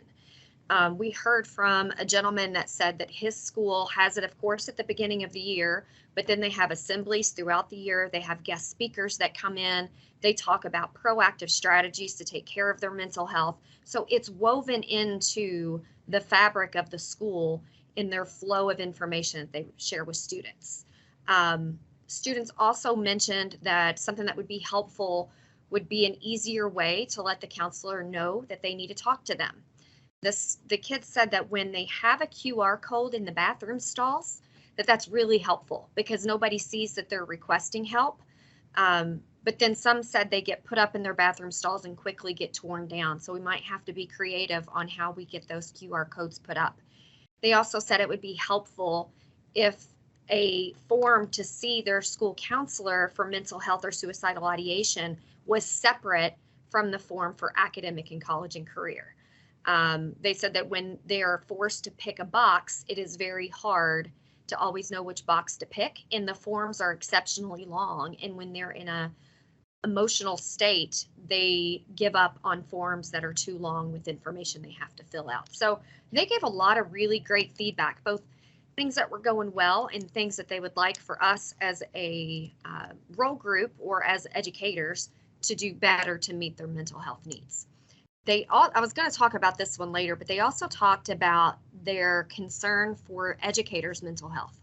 Speaker 1: We heard from a gentleman that said that his school has it, of course, at the beginning of the year, but then they have assemblies throughout the year. They have guest speakers that come in. They talk about proactive strategies to take care of their mental health. So it's woven into the fabric of the school in their flow of information that they share with students. Students also mentioned that something that would be helpful would be an easier way to let the counselor know that they need to talk to them. The kids said that when they have a QR code in the bathroom stalls, that's really helpful because nobody sees that they're requesting help. But then some said they get put up in their bathroom stalls and quickly get torn down. So we might have to be creative on how we get those QR codes put up. They also said it would be helpful if a form to see their school counselor for mental health or suicidal ideation was separate from the form for academic and college and career. They said that when they are forced to pick a box, it is very hard to always know which box to pick, and the forms are exceptionally long. And when they're in a emotional state, they give up on forms that are too long with information they have to fill out. So they gave a lot of really great feedback, both things that were going well and things that they would like for us as a role group or as educators to do better to meet their mental health needs. I was going to talk about this one later, but they also talked about their concern for educators' mental health.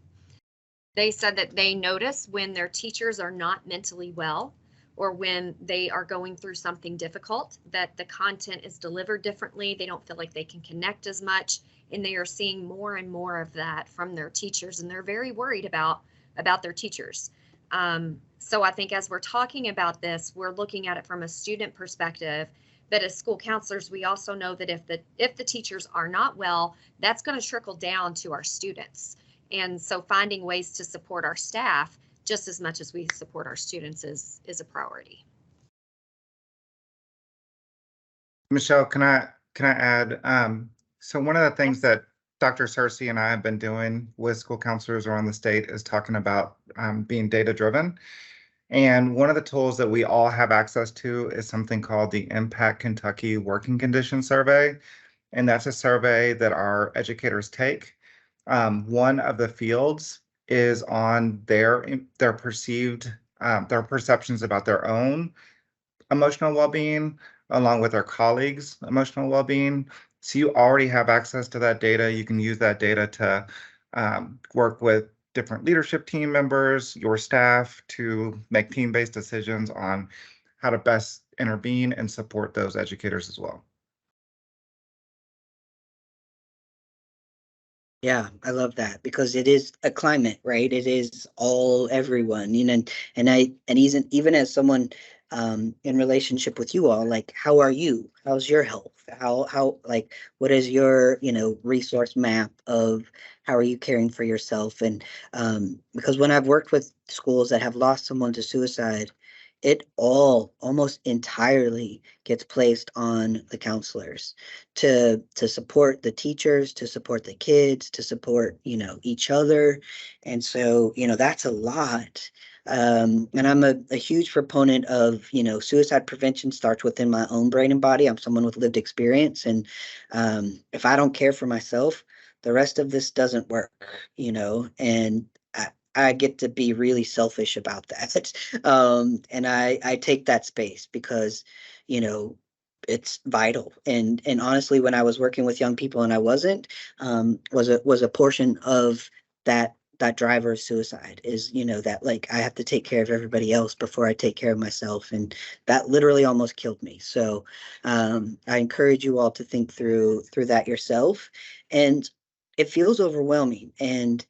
Speaker 1: They said that they notice when their teachers are not mentally well or when they are going through something difficult, that the content is delivered differently. They don't feel like they can connect as much, and they are seeing more and more of that from their teachers, and they're very worried about their teachers. So I think as we're talking about this, we're looking at it from a student perspective, that as school counselors, we also know that if the teachers are not well, that's going to trickle down to our students. And so finding ways to support our staff just as much as we support our students is a priority.
Speaker 6: Michelle, can I add? So one of the things that Dr. Cersei and I have been doing with school counselors around the state is talking about being data driven. And one of the tools that we all have access to is something called the Impact Kentucky Working Condition Survey. And that's a survey that our educators take. One of the fields is on their perceived, their perceptions about their own emotional well-being, along with their colleagues' emotional well-being. So you already have access to that data. You can use that data to work with different leadership team members, your staff, to make team-based decisions on how to best intervene and support those educators as well.
Speaker 14: Yeah, I love that because it is a climate, right? It is everyone, and even as someone in relationship with you all, like, how are you? How's your health? How like, what is your, resource map of how are you caring for yourself? And because when I've worked with schools that have lost someone to suicide, it all almost entirely gets placed on the counselors to support the teachers, to support the kids, to support, each other. And so, that's a lot. And I'm a huge proponent of, suicide prevention starts within my own brain and body. I'm someone with lived experience. And if I don't care for myself, the rest of this doesn't work, and I get to be really selfish about that. And I take that space because, it's vital. And honestly, when I was working with young people and I wasn't, was a portion of that driver of suicide is, that like I have to take care of everybody else before I take care of myself. And that literally almost killed me. So I encourage you all to think through that yourself. And it feels overwhelming. And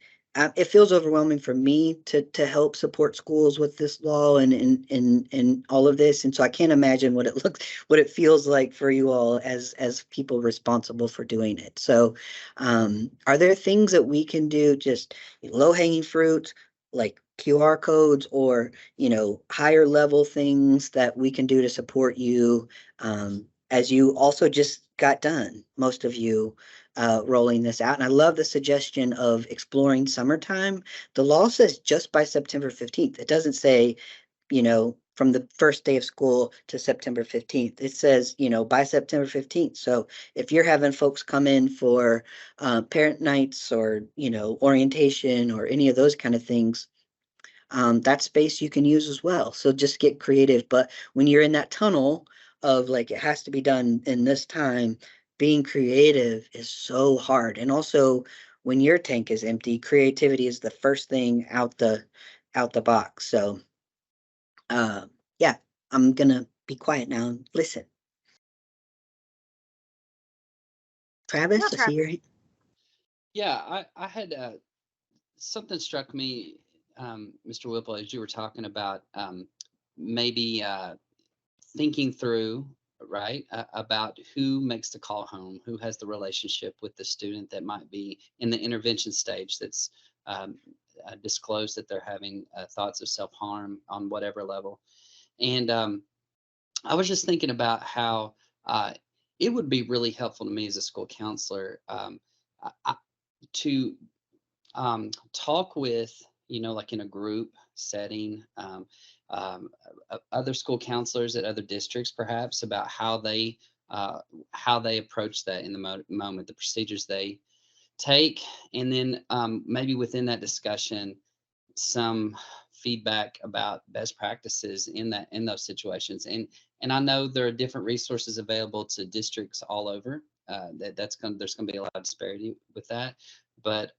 Speaker 14: it feels overwhelming for me to help support schools with this law and all of this. And so I can't imagine what it feels like for you all as people responsible for doing it. So are there things that we can do, just low hanging fruit, like QR codes, or, higher level things that we can do to support you as you also just got done, most of you, rolling this out? And I love the suggestion of exploring summertime. The law says just by September 15th. It doesn't say, from the first day of school to September 15th. It says, by September 15th. So if you're having folks come in for parent nights or, orientation or any of those kind of things, that space you can use as well. So just get creative. But when you're in that tunnel of like, it has to be done in this time, being creative is so hard. And also when your tank is empty, creativity is the first thing out the box. So yeah, I'm gonna be quiet now and listen. Travis, I see your hand.
Speaker 11: Yeah, I had something struck me, Mr. Whipple, as you were talking about maybe thinking through, right, about who makes the call home, who has the relationship with the student that might be in the intervention stage that's disclosed that they're having thoughts of self-harm on whatever level. And I was just thinking about how it would be really helpful to me as a school counselor to talk with, like in a group setting, other school counselors at other districts, perhaps, about how they approach that in the moment, the procedures they take, and then maybe within that discussion, some feedback about best practices in those situations. And I know there are different resources available to districts all over. There's going to be a lot of disparity with that, but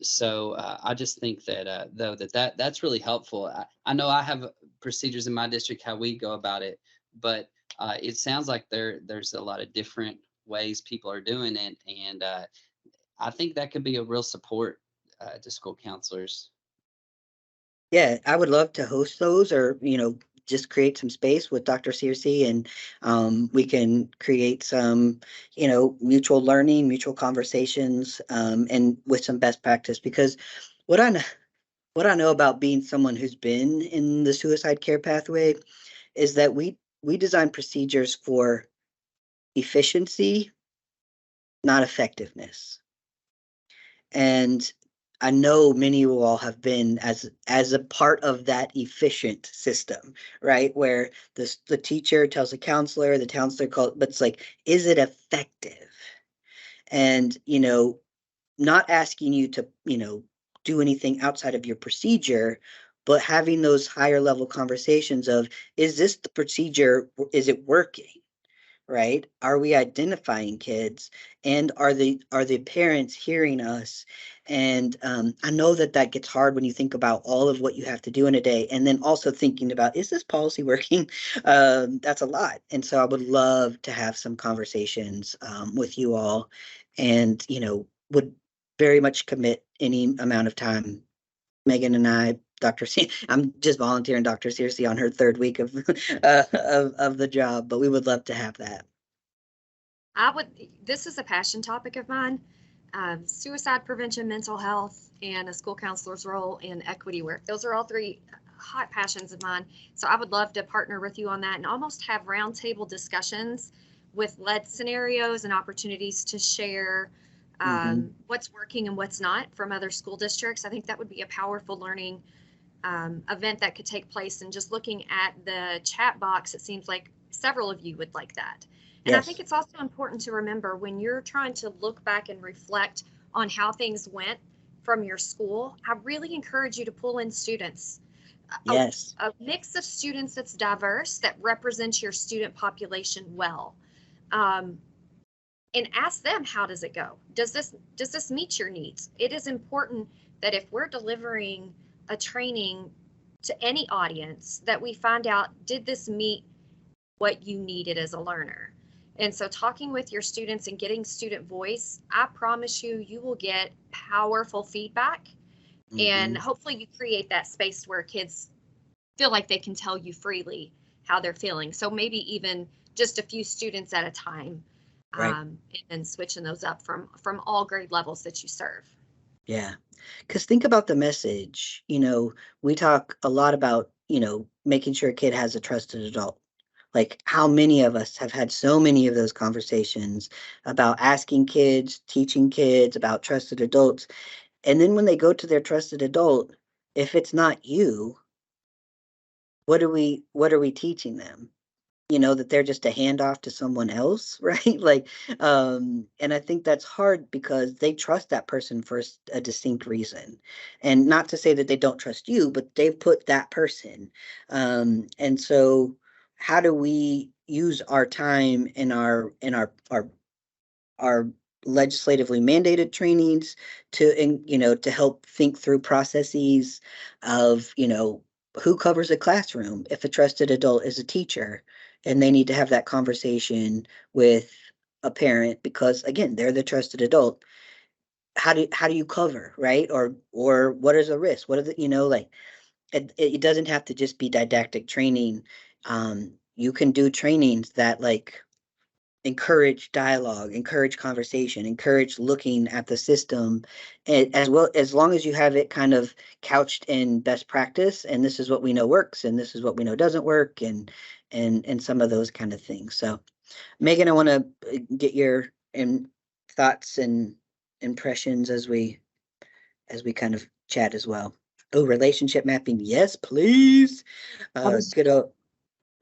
Speaker 11: so I just think that though that's really helpful. I know I have procedures in my district how we go about it, but it sounds like there's a lot of different ways people are doing it, and I think that could be a real support to school counselors.
Speaker 14: Yeah, I would love to host those, or just create some space with Dr. Searcy, and we can create some, mutual learning, mutual conversations, and with some best practice. Because what I know about being someone who's been in the suicide care pathway is that we design procedures for efficiency, not effectiveness. And I know many of you all have been as a part of that efficient system, right? Where the teacher tells the counselor calls, but it's like, is it effective? And, not asking you to, do anything outside of your procedure, but having those higher level conversations of, is this the procedure? Is it working? Right? Are we identifying kids, and are the parents hearing us? And I know that gets hard when you think about all of what you have to do in a day, and then also thinking about, is this policy working? That's a lot. And so I would love to have some conversations with you all, and would very much commit any amount of time. Megan and I, I'm just volunteering Dr. Searcy on her third week of the job, but we would love to have that.
Speaker 1: This is a passion topic of mine. Suicide prevention, mental health, and a school counselor's role in equity work. Those are all three hot passions of mine. So I would love to partner with you on that and almost have roundtable discussions with lead scenarios and opportunities to share what's working and what's not from other school districts. I think that would be a powerful learning event that could take place. And just looking at the chat box, it seems like several of you would like that. And I think it's also important to remember, when you're trying to look back and reflect on how things went from your school, I really encourage you to pull in students.
Speaker 14: Yes.
Speaker 1: A mix of students that's diverse, that represents your student population well. And ask them, how does it go? Does this meet your needs? It is important that if we're delivering a training to any audience, that we find out, did this meet what you needed as a learner? And so talking with your students and getting student voice, I promise you will get powerful feedback. And hopefully you create that space where kids feel like they can tell you freely how they're feeling. So maybe even just a few students at a time.
Speaker 14: Right.
Speaker 1: And switching those up from all grade levels that you serve.
Speaker 14: Yeah, because think about the message. We talk a lot about, making sure a kid has a trusted adult. Like, how many of us have had so many of those conversations about asking kids, teaching kids about trusted adults. And then when they go to their trusted adult, if it's not you, what are we teaching them? That they're just a handoff to someone else, right? Like, and I think that's hard because they trust that person for a distinct reason. And not to say that they don't trust you, but they've put that person. And so how do we use our time in our legislatively mandated trainings to help think through processes of, who covers a classroom if a trusted adult is a teacher, and they need to have that conversation with a parent because, again, they're the trusted adult. How do you cover, right? Or what is a risk? What are the, it doesn't have to just be didactic training. You can do trainings that encourage dialogue, encourage conversation, encourage looking at the system, and as long as you have it kind of couched in best practice, and this is what we know works, and this is what we know doesn't work, and some of those kind of things. So, Megan, I want to get your thoughts and impressions as we kind of chat as well. Oh, relationship mapping, yes, please.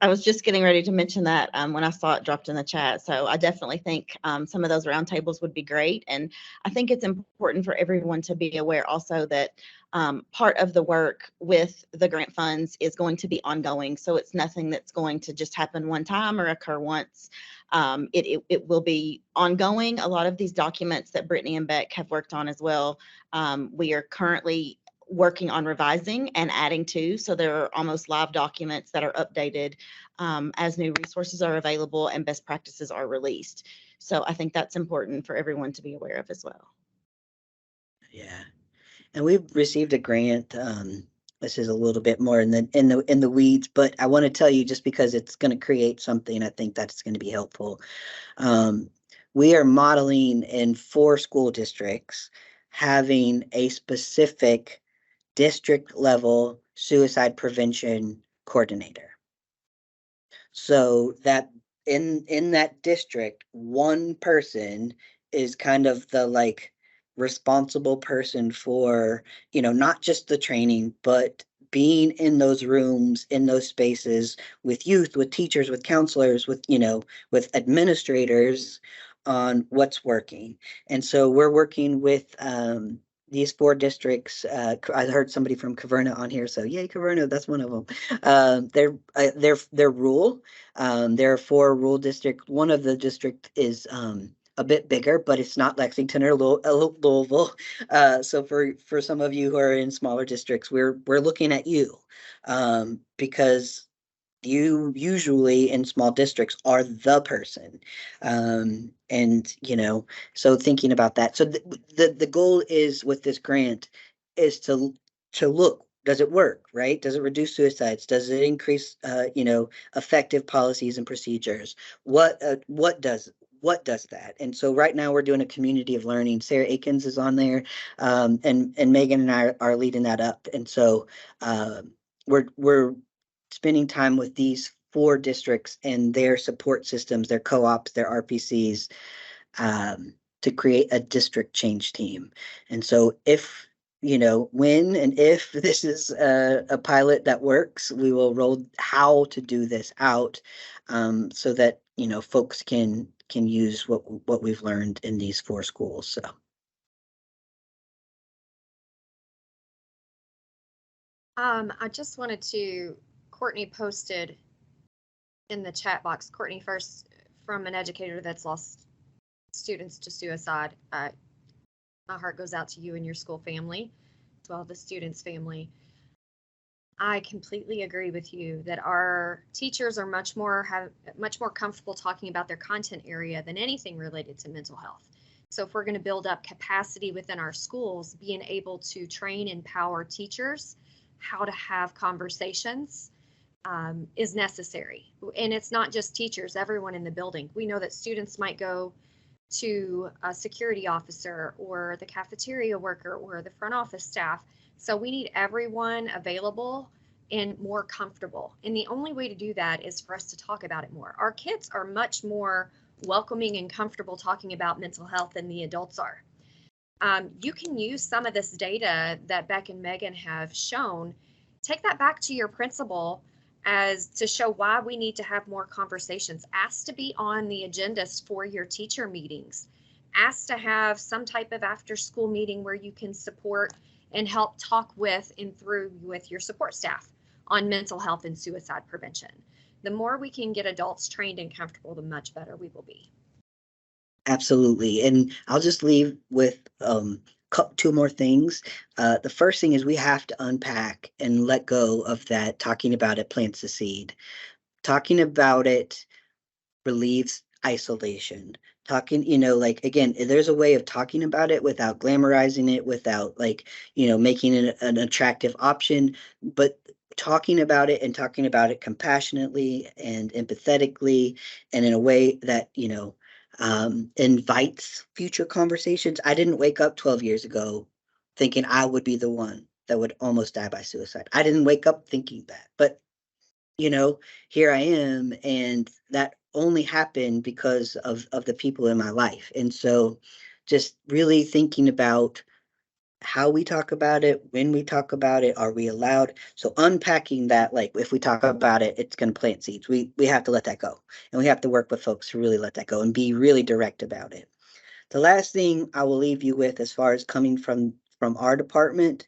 Speaker 16: I was just getting ready to mention that when I saw it dropped in the chat. So I definitely think some of those roundtables would be great. And I think it's important for everyone to be aware also that part of the work with the grant funds is going to be ongoing. So it's nothing that's going to just happen one time or occur once. It will be ongoing. A lot of these documents that Brittany and Beck have worked on as well, we are currently working on revising and adding to. So there are almost live documents that are updated as new resources are available and best practices are released. So I think that's important for everyone to be aware of as well.
Speaker 14: Yeah. And we've received a grant this is a little bit more in the weeds, but I want to tell you, just because it's going to create something, I think that's going to be helpful. We are modeling in 4 school districts having a specific district level suicide prevention coordinator. So that in that district, one person is kind of the like responsible person for, you know, not just the training, but being in those rooms, in those spaces with youth, with teachers, with counselors, with, you know, with administrators on what's working. And so we're working with these 4 districts. I heard somebody from Caverna on here, so yay, Caverna, that's one of them. They're rural. There are 4 rural districts. One of the district is a bit bigger, but it's not Lexington or Louisville. So for some of you who are in smaller districts, we're looking at you because you usually in small districts are the person. And, you know, so thinking about that. So the goal is with this grant is to look, does it work, right? Does it reduce suicides? Does it increase, you know, effective policies and procedures? What does that? And so right now we're doing a community of learning. Sarah Akins is on there, and Megan and I are leading that up. And so we're spending time with these 4 districts and their support systems, their co-ops, their RPCs, to create a district change team. And so if, you know, when and if this is a pilot that works, we will roll how to do this out, so that, you know, folks can use what we've learned in these 4 schools. So.
Speaker 1: I just wanted to, Courtney posted in the chat box, Courtney first, from an educator that's lost students to suicide. My heart goes out to you and your school family, as well as the students' family. I completely agree with you that our teachers are much more comfortable talking about their content area than anything related to mental health. So if we're going to build up capacity within our schools, being able to train and empower teachers how to have conversations is necessary. And it's not just teachers, everyone in the building. We know that students might go to a security officer or the cafeteria worker or the front office staff. So we need everyone available and more comfortable. And the only way to do that is for us to talk about it more. Our kids are much more welcoming and comfortable talking about mental health than the adults are. You can use some of this data that Beck and Megan have shown, take that back to your principal as to show why we need to have more conversations. Ask to be on the agendas for your teacher meetings. Ask to have some type of after school meeting where you can support and help talk with and through with your support staff on mental health and suicide prevention. The more we can get adults trained and comfortable, the much better we will be.
Speaker 14: Absolutely. And I'll just leave with 2 more things. The first thing is we have to unpack and let go of that talking about it plants the seed. Talking about it relieves isolation. Talking, you know, like, again, there's a way of talking about it without glamorizing it, without, like, you know, making it an attractive option, but talking about it and talking about it compassionately and empathetically and in a way that, you know, invites future conversations. I didn't wake up 12 years ago thinking I would be the one that would almost die by suicide. I didn't wake up thinking that, but, you know, here I am, and that only happened because of the people in my life. And so just really thinking about how we talk about it, when we talk about it, are we allowed? So unpacking that, like, if we talk about it, it's going to plant seeds. We have to let that go, and we have to work with folks to really let that go and be really direct about it. The last thing I will leave you with, as far as coming from our department,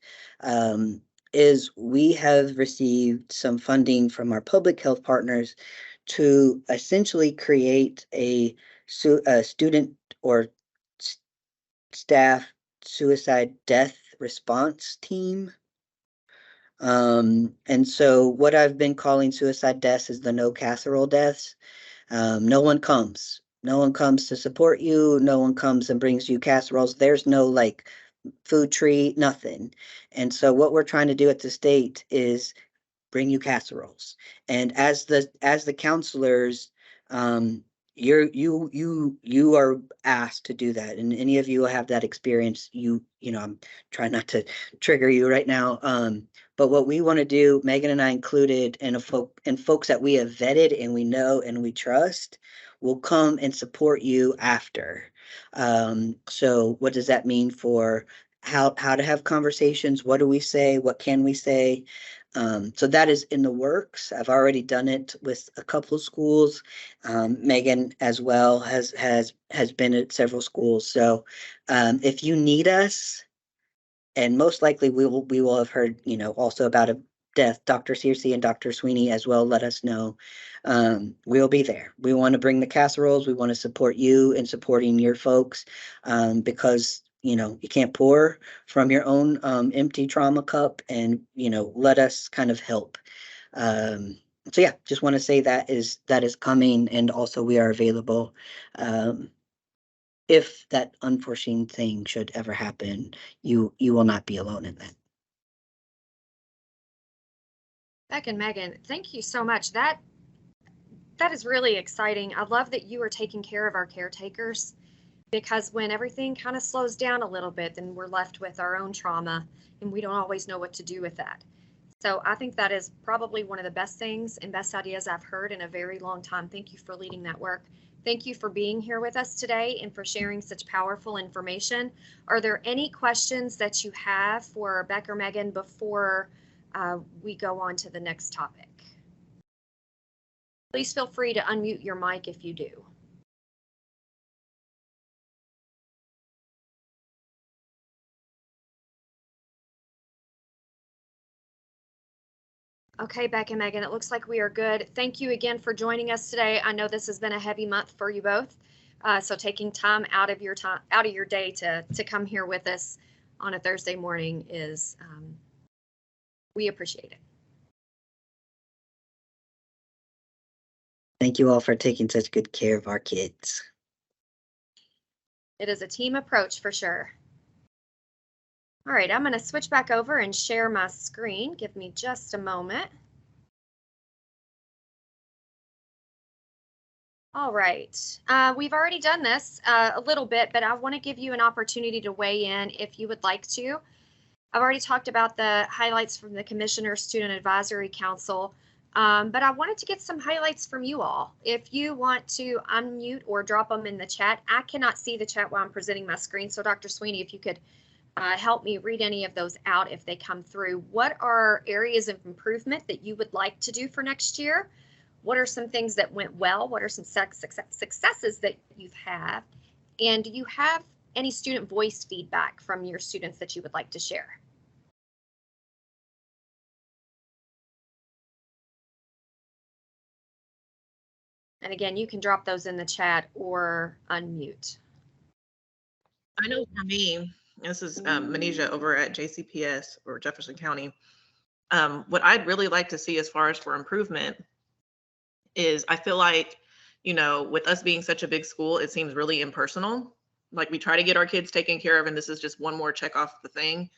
Speaker 14: is we have received some funding from our public health partners to essentially create a student or staff suicide death response team. And so what I've been calling suicide deaths is the no casserole deaths. No one comes to support you. No one comes and brings you casseroles. There's no, like, food treat, nothing. And so what we're trying to do at the state is bring you casseroles. And as the counselors, you are asked to do that. And any of you have that experience, you know, I'm trying not to trigger you right now. But what we want to do, Megan and I included, and folks that we have vetted and we know and we trust will come and support you after. So what does that mean for how to have conversations? What do we say? What can we say? So that is in the works. I've already done it with a couple of schools. Megan as well has been at several schools. So if you need us, and most likely we will have heard, you know, also about a death, Dr. Searcy and Dr. Sweeney as well, let us know. We'll be there. We want to bring the casseroles. We want to support you in supporting your folks, because you know, you can't pour from your own empty trauma cup, and, you know, let us kind of help. So yeah, just want to say that is coming, and also we are available. If that unforeseen thing should ever happen, you will not be alone in that.
Speaker 1: Beck and Megan, thank you so much. That is really exciting. I love that you are taking care of our caretakers, because when everything kind of slows down a little bit, then we're left with our own trauma and we don't always know what to do with that. So I think that is probably one of the best things and best ideas I've heard in a very long time. Thank you for leading that work. Thank you for being here with us today and for sharing such powerful information. Are there any questions that you have for Beck or Megan before we go on to the next topic? Please feel free to unmute your mic if you do. Okay, Beck and Megan, it looks like we are good. Thank you again for joining us today. I know this has been a heavy month for you both, so taking time out of your day to come here with us on a Thursday morning is, we appreciate it.
Speaker 14: Thank you all for taking such good care of our kids.
Speaker 1: It is a team approach for sure. All right, I'm going to switch back over and share my screen. Give me just a moment. All right, we've already done this a little bit, but I want to give you an opportunity to weigh in if you would like to. I've already talked about the highlights from the Commissioner Student Advisory Council, but I wanted to get some highlights from you all. If you want to unmute or drop them in the chat, I cannot see the chat while I'm presenting my screen. So Dr. Sweeney, if you could help me read any of those out if they come through. What are areas of improvement that you would like to do for next year? What are some things that went well? What are some successes that you've had? And do you have any student voice feedback from your students that you would like to share? And again, you can drop those in the chat or unmute.
Speaker 3: I know for me, this is Manisha over at JCPS or Jefferson County. What I'd really like to see as far as for improvement is I feel like, you know, with us being such a big school, it seems really impersonal. Like we try to get our kids taken care of, and this is just one more check off the thing.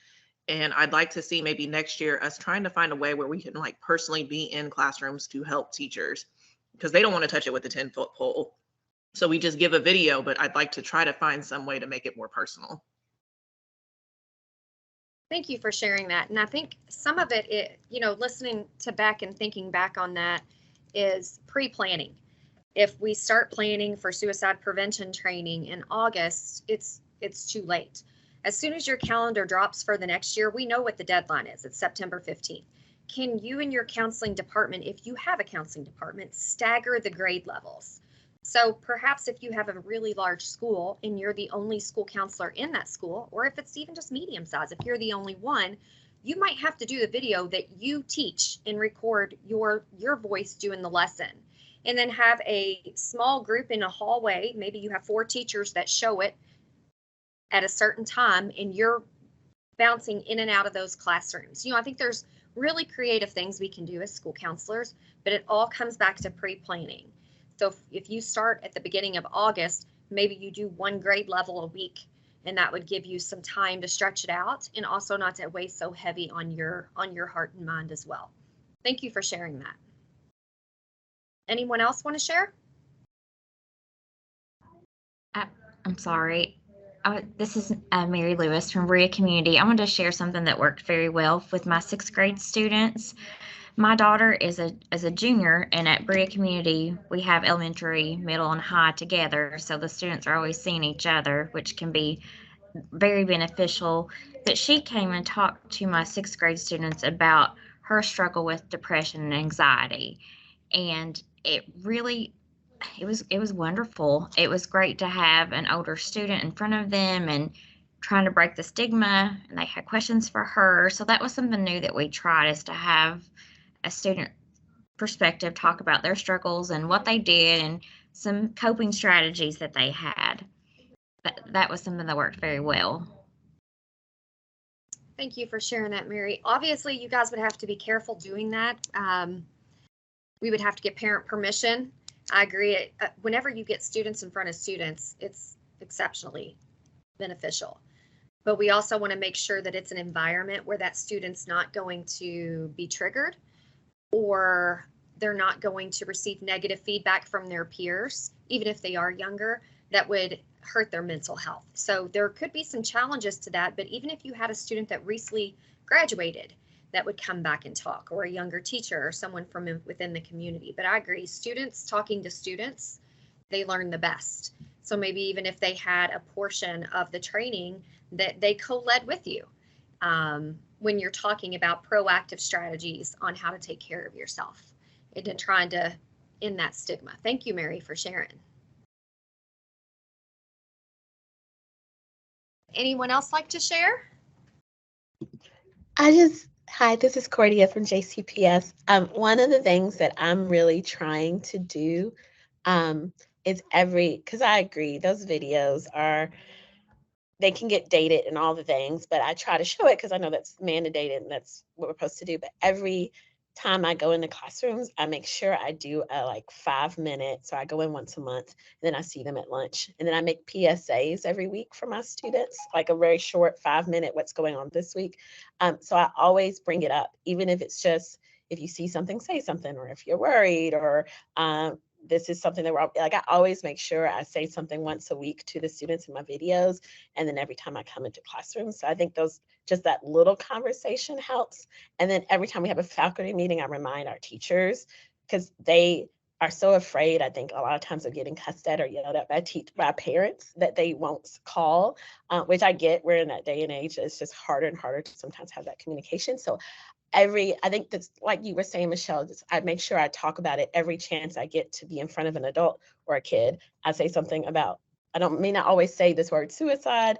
Speaker 3: And I'd like to see maybe next year us trying to find a way where we can like personally be in classrooms to help teachers, because they don't want to touch it with a 10-foot pole. So we just give a video, but I'd like to try to find some way to make it more personal.
Speaker 1: Thank you for sharing that. And I think some of it, you know, listening to Beck and thinking back on that is pre-planning. If we start planning for suicide prevention training in August, it's too late. As soon as your calendar drops for the next year, we know what the deadline is. It's September 15th. Can you and your counseling department, if you have a counseling department, stagger the grade levels? So perhaps if you have a really large school and you're the only school counselor in that school, or if it's even just medium size, if you're the only one, you might have to do the video that you teach and record your voice doing the lesson. And then have a small group in a hallway. Maybe you have 4 teachers that show it at a certain time and you're bouncing in and out of those classrooms. You know, I think there's really creative things we can do as school counselors, but it all comes back to pre-planning. So if you start at the beginning of August, maybe you do 1 grade level a week And that would give you some time to stretch it out and also not to weigh so heavy on your heart and mind as well. Thank you for sharing that. Anyone else want to share?
Speaker 15: I'm sorry. This is Mary Lewis from Berea Community. I want to share something that worked very well with my 6th grade students. My daughter is a junior, and at Berea Community, we have elementary, middle, and high together. So the students are always seeing each other, which can be very beneficial. But she came and talked to my 6th grade students about her struggle with depression and anxiety. And it was wonderful. It was great to have an older student in front of them and trying to break the stigma, and they had questions for her. So that was something new that we tried, is to have a student perspective talk about their struggles and what they did and some coping strategies that they had. That was something that worked very well.
Speaker 1: Thank you for sharing that, Mary. Obviously, you guys would have to be careful doing that. We would have to get parent permission. I agree. Whenever you get students in front of students, it's exceptionally beneficial. But we also want to make sure that it's an environment where that student's not going to be triggered, or they're not going to receive negative feedback from their peers, even if they are younger, that would hurt their mental health. So there could be some challenges to that, but even if you had a student that recently graduated that would come back and talk, or a younger teacher or someone from within the community. But I agree, students talking to students, they learn the best. So maybe even if they had a portion of the training that they co-led with you when you're talking about proactive strategies on how to take care of yourself and trying to end that stigma. Thank you, Mary, for sharing. Anyone else like to share?
Speaker 5: Hi, this is Cordia from JCPS. One of the things that I'm really trying to do is because I agree, those videos they can get dated and all the things, but I try to show it because I know that's mandated and that's what we're supposed to do. But every time I go into classrooms, I make sure I do a 5 minutes. So I go in once a month, and then I see them at lunch. And then I make PSAs every week for my students, like a very short 5-minute, what's going on this week. So I always bring it up, even if it's just, if you see something, say something, or if you're worried, or this is something that I always make sure I say something once a week to the students in my videos, and then every time I come into classrooms. So I think just that little conversation helps. And then every time we have a faculty meeting, I remind our teachers, because they are so afraid, I think, a lot of times of getting cussed at or yelled at by parents, that they won't call, which I get. We're in that day and age. It's just harder and harder to sometimes have that communication. So I think that's, like you were saying, Michelle, I make sure I talk about it every chance I get to be in front of an adult or a kid. I say something about, may not always say this word suicide,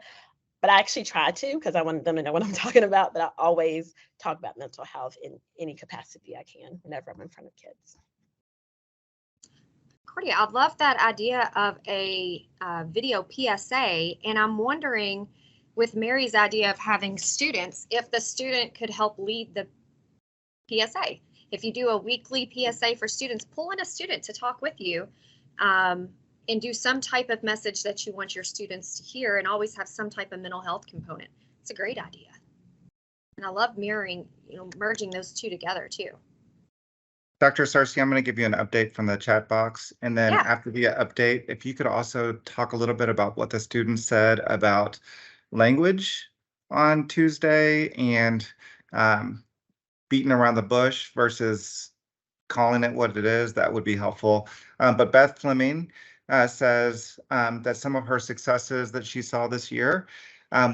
Speaker 5: but I actually try to, because I want them to know what I'm talking about. But I always talk about mental health in any capacity I can whenever I'm in front of kids.
Speaker 1: Cordia, I love that idea of a video PSA, and I'm wondering, with Mary's idea of having students, if the student could help lead the PSA. If you do a weekly PSA for students, pull in a student to talk with you and do some type of message that you want your students to hear, and always have some type of mental health component. It's a great idea. And I love merging those two together too.
Speaker 6: Dr. Searcy, I'm going to give you an update from the chat box. And then after the update, if you could also talk a little bit about what the students said about language on Tuesday and beating around the bush versus calling it what it is, that would be helpful. But Beth Fleming says that some of her successes that she saw this year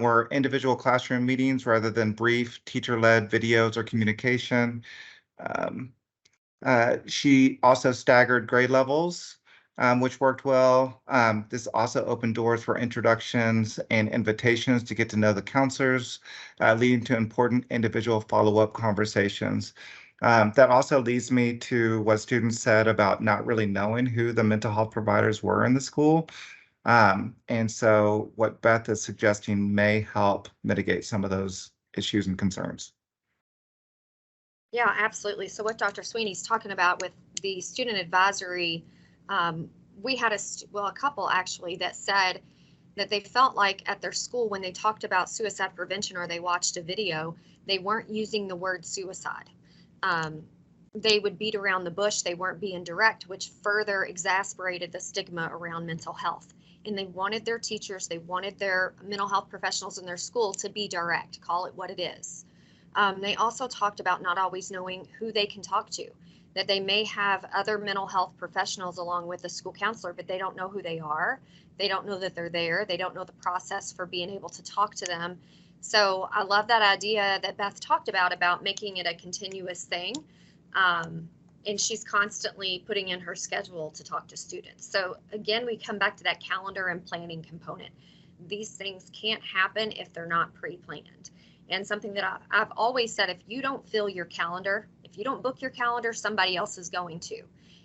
Speaker 6: were individual classroom meetings rather than brief teacher-led videos or communication. She also staggered grade levels, which worked well. This also opened doors for introductions and invitations to get to know the counselors, leading to important individual follow-up conversations. That also leads me to what students said about not really knowing who the mental health providers were in the school. And so what Beth is suggesting may help mitigate some of those issues and concerns.
Speaker 1: Yeah, absolutely. So what Dr. Sweeney's talking about with the student advisory, we had a couple actually that said that they felt like at their school when they talked about suicide prevention or they watched a video, they weren't using the word suicide. They would beat around the bush. They weren't being direct, which further exasperated the stigma around mental health. And they wanted their teachers, they wanted their mental health professionals in their school to be direct, call it what it is. They also talked about not always knowing who they can talk to, that they may have other mental health professionals along with the school counselor, but they don't know who they are. They don't know that they're there. They don't know the process for being able to talk to them. So I love that idea that Beth talked about making it a continuous thing. And she's constantly putting in her schedule to talk to students. So again, we come back to that calendar and planning component. These things can't happen if they're not pre-planned. And something that I've always said, if you don't fill your calendar, if you don't book your calendar, somebody else is going to.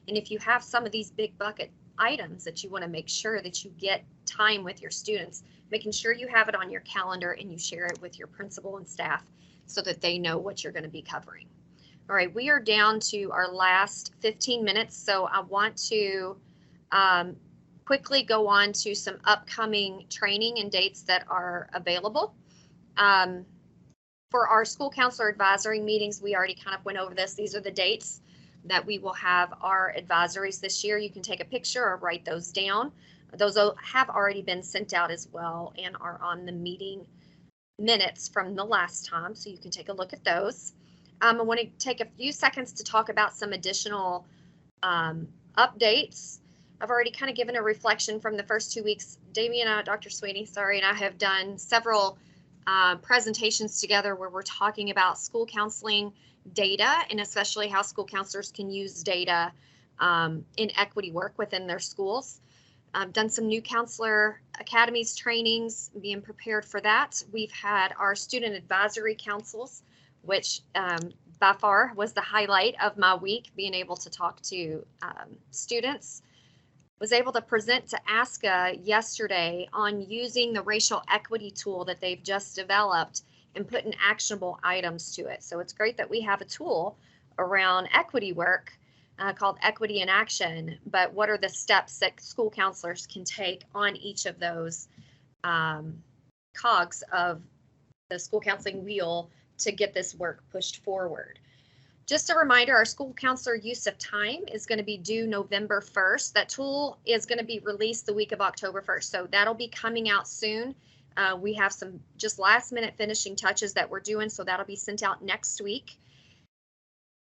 Speaker 1: And if you have some of these big bucket items that you want to make sure that you get time with your students, making sure you have it on your calendar and you share it with your principal and staff so that they know what you're going to be covering. All right, we are down to our last 15 minutes, so I want to quickly go on to some upcoming training and dates that are available. For our school counselor advisory meetings, we already kind of went over this. These are the dates that we will have our advisories this year. You can take a picture or write those down. Those have already been sent out as well and are on the meeting minutes from the last time, so you can take a look at those. I want to take a few seconds to talk about some additional updates. I've already kind of given a reflection from the first 2 weeks. Damian, Dr. Sweeney, and I have done several presentations together where we're talking about school counseling data and especially how school counselors can use data in equity work within their schools. I've done some new counselor academies trainings, being prepared for that. We've had our student advisory councils, which by far was the highlight of my week, being able to talk to students. Was able to present to ASCA yesterday on using the racial equity tool that they've just developed and putting actionable items to it. So it's great that we have a tool around equity work called Equity in Action, but what are the steps that school counselors can take on each of those cogs of the school counseling wheel to get this work pushed forward. Just a reminder, our school counselor use of time is going to be due November 1st. That tool is going to be released the week of October 1st. So that'll be coming out soon. We have some just last minute finishing touches that we're doing, so that'll be sent out next week.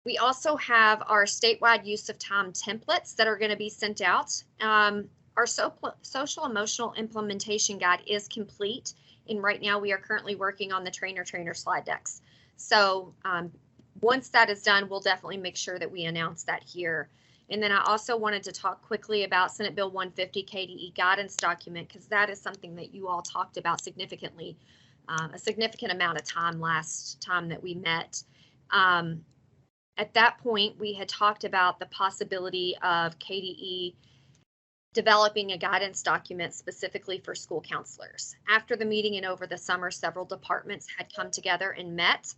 Speaker 1: We also have our statewide use of time templates that are going to be sent out. Our social emotional implementation guide is complete. And right now we are currently working on the trainer slide decks. So once that is done, we'll definitely make sure that we announce that here. And then I also wanted to talk quickly about Senate Bill 150 KDE guidance document, because that is something that you all talked about significantly, a significant amount of time last time that we met. At that point, we had talked about the possibility of KDE developing a guidance document specifically for school counselors. After the meeting and over the summer, several departments had come together and met,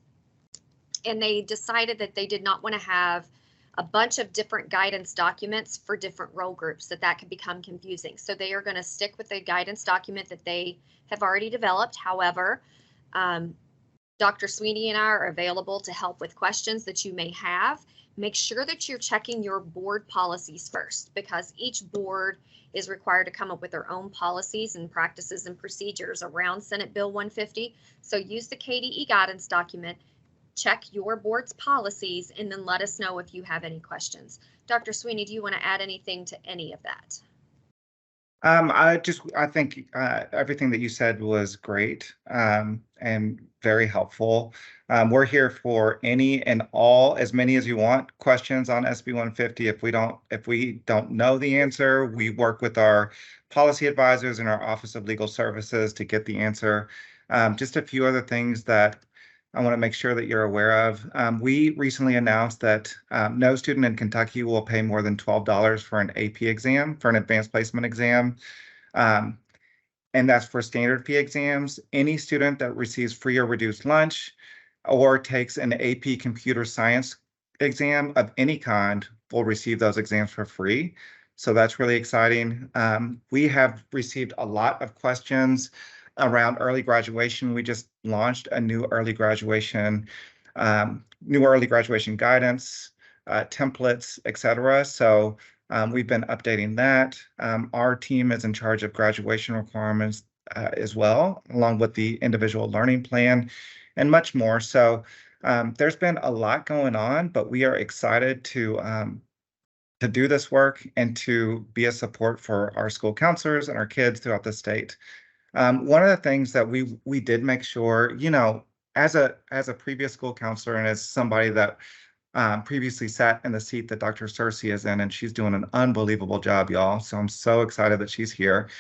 Speaker 1: and they decided that they did not want to have a bunch of different guidance documents for different role groups, that could become confusing. So they are going to stick with the guidance document that they have already developed. However, Dr. Sweeney and I are available to help with questions that you may have. Make sure that you're checking your board policies first, because each board is required to come up with their own policies and practices and procedures around Senate Bill 150. So use the KDE guidance document, check your board's policies, and then let us know if you have any questions. Dr. Sweeney, do you want to add anything to any of that?
Speaker 6: I think everything that you said was great and very helpful. We're here for any and all, as many as you want, questions on SB 150. If we don't know the answer, we work with our policy advisors in our Office of Legal Services to get the answer. Just a few other things that I want to make sure that you're aware of. We recently announced that no student in Kentucky will pay more than $12 for an AP exam, for an advanced placement exam. And that's for standard fee exams. Any student that receives free or reduced lunch or takes an AP computer science exam of any kind will receive those exams for free. So that's really exciting. We have received a lot of questions around early graduation. We just launched a new early graduation guidance, templates, etc. So we've been updating that. Our team is in charge of graduation requirements as well, along with the individual learning plan and much more. So there's been a lot going on, but we are excited to do this work and to be a support for our school counselors and our kids throughout the state. One of the things that we did make sure, you know, as a previous school counselor and as somebody that previously sat in the seat that Dr. Searcy is in, and she's doing an unbelievable job, y'all. So I'm so excited that she's here.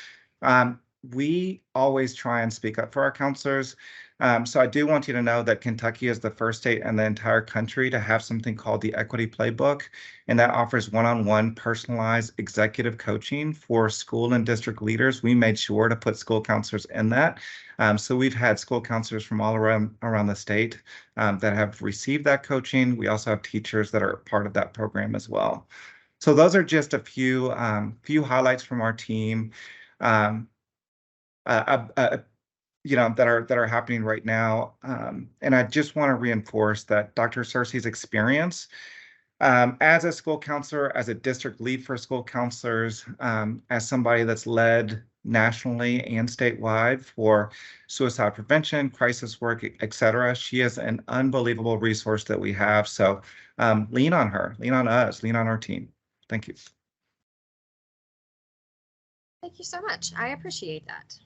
Speaker 6: We always try and speak up for our counselors. So I do want you to know that Kentucky is the first state in the entire country to have something called the Equity Playbook, and that offers one-on-one personalized executive coaching for school and district leaders. We made sure to put school counselors in that. So we've had school counselors from all around the state that have received that coaching. We also have teachers that are part of that program as well. So those are just a few highlights from our team. You know, that are happening right now. And I just want to reinforce that Dr. Searcy's experience as a school counselor, as a district lead for school counselors, as somebody that's led nationally and statewide for suicide prevention, crisis work, etc. She is an unbelievable resource that we have. So lean on her, lean on us, lean on our team. Thank you.
Speaker 1: Thank you so much. I appreciate that.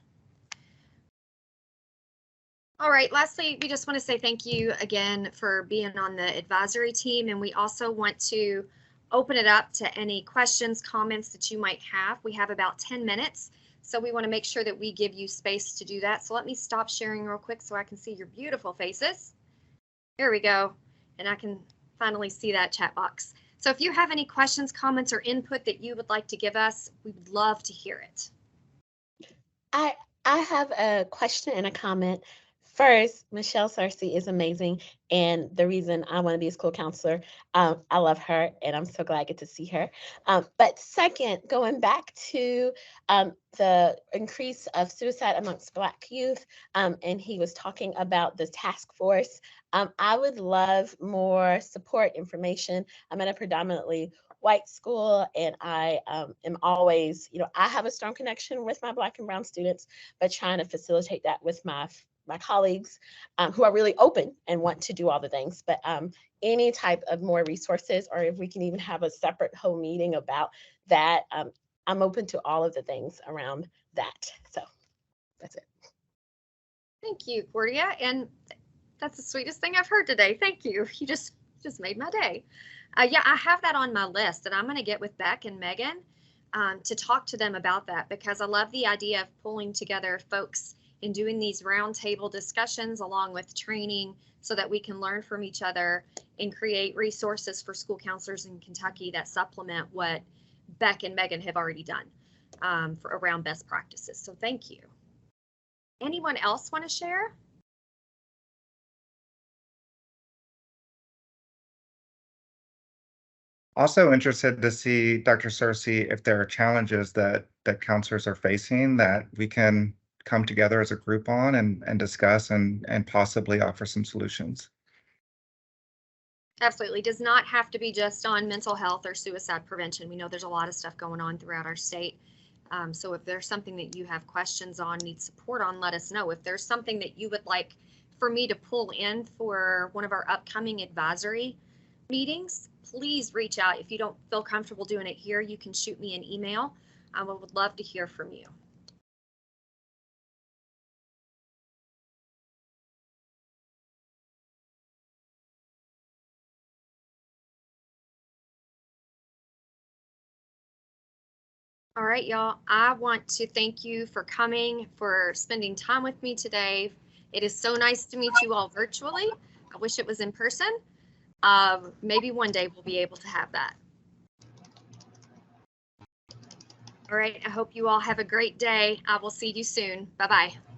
Speaker 1: All right, lastly, we just want to say thank you again for being on the advisory team, and we also want to open it up to any questions, comments that you might have. We have about 10 minutes, so we want to make sure that we give you space to do that. So let me stop sharing real quick so I can see your beautiful faces. There we go, and I can finally see that chat box. So if you have any questions, comments, or input that you would like to give us, we would love to hear it.
Speaker 5: I have a question and a comment. First, Michelle Searcy is amazing, and the reason I want to be a school counselor, I love her, and I'm so glad I get to see her. But second, going back to the increase of suicide amongst Black youth, and he was talking about the task force, I would love more support information. I'm at a predominantly white school, and I am always, you know, I have a strong connection with my Black and brown students, but trying to facilitate that with my colleagues who are really open and want to do all the things. But any type of more resources, or if we can even have a separate whole meeting about that, I'm open to all of the things around that. So that's it.
Speaker 1: Thank you, Cordia. And that's the sweetest thing I've heard today. Thank you. You just made my day. Yeah, I have that on my list, and I'm going to get with Beck and Megan to talk to them about that, because I love the idea of pulling together folks and doing these roundtable discussions along with training so that we can learn from each other and create resources for school counselors in Kentucky that supplement what Beck and Megan have already done for around best practices. So thank you. Anyone else want to share?
Speaker 6: Also interested to see, Dr. Searcy, if there are challenges that counselors are facing that we can come together as a group on and discuss and possibly offer some solutions.
Speaker 1: Absolutely. Does not have to be just on mental health or suicide prevention. We know there's a lot of stuff going on throughout our state. So if there's something that you have questions on, need support on, let us know. If there's something that you would like for me to pull in for one of our upcoming advisory meetings, please reach out. If you don't feel comfortable doing it here, you can shoot me an email. I would love to hear from you. All right, y'all, I want to thank you for coming, for spending time with me today. It is so nice to meet you all virtually. I wish it was in person. Maybe one day we'll be able to have that. All right, I hope you all have a great day. I will see you soon. Bye-bye.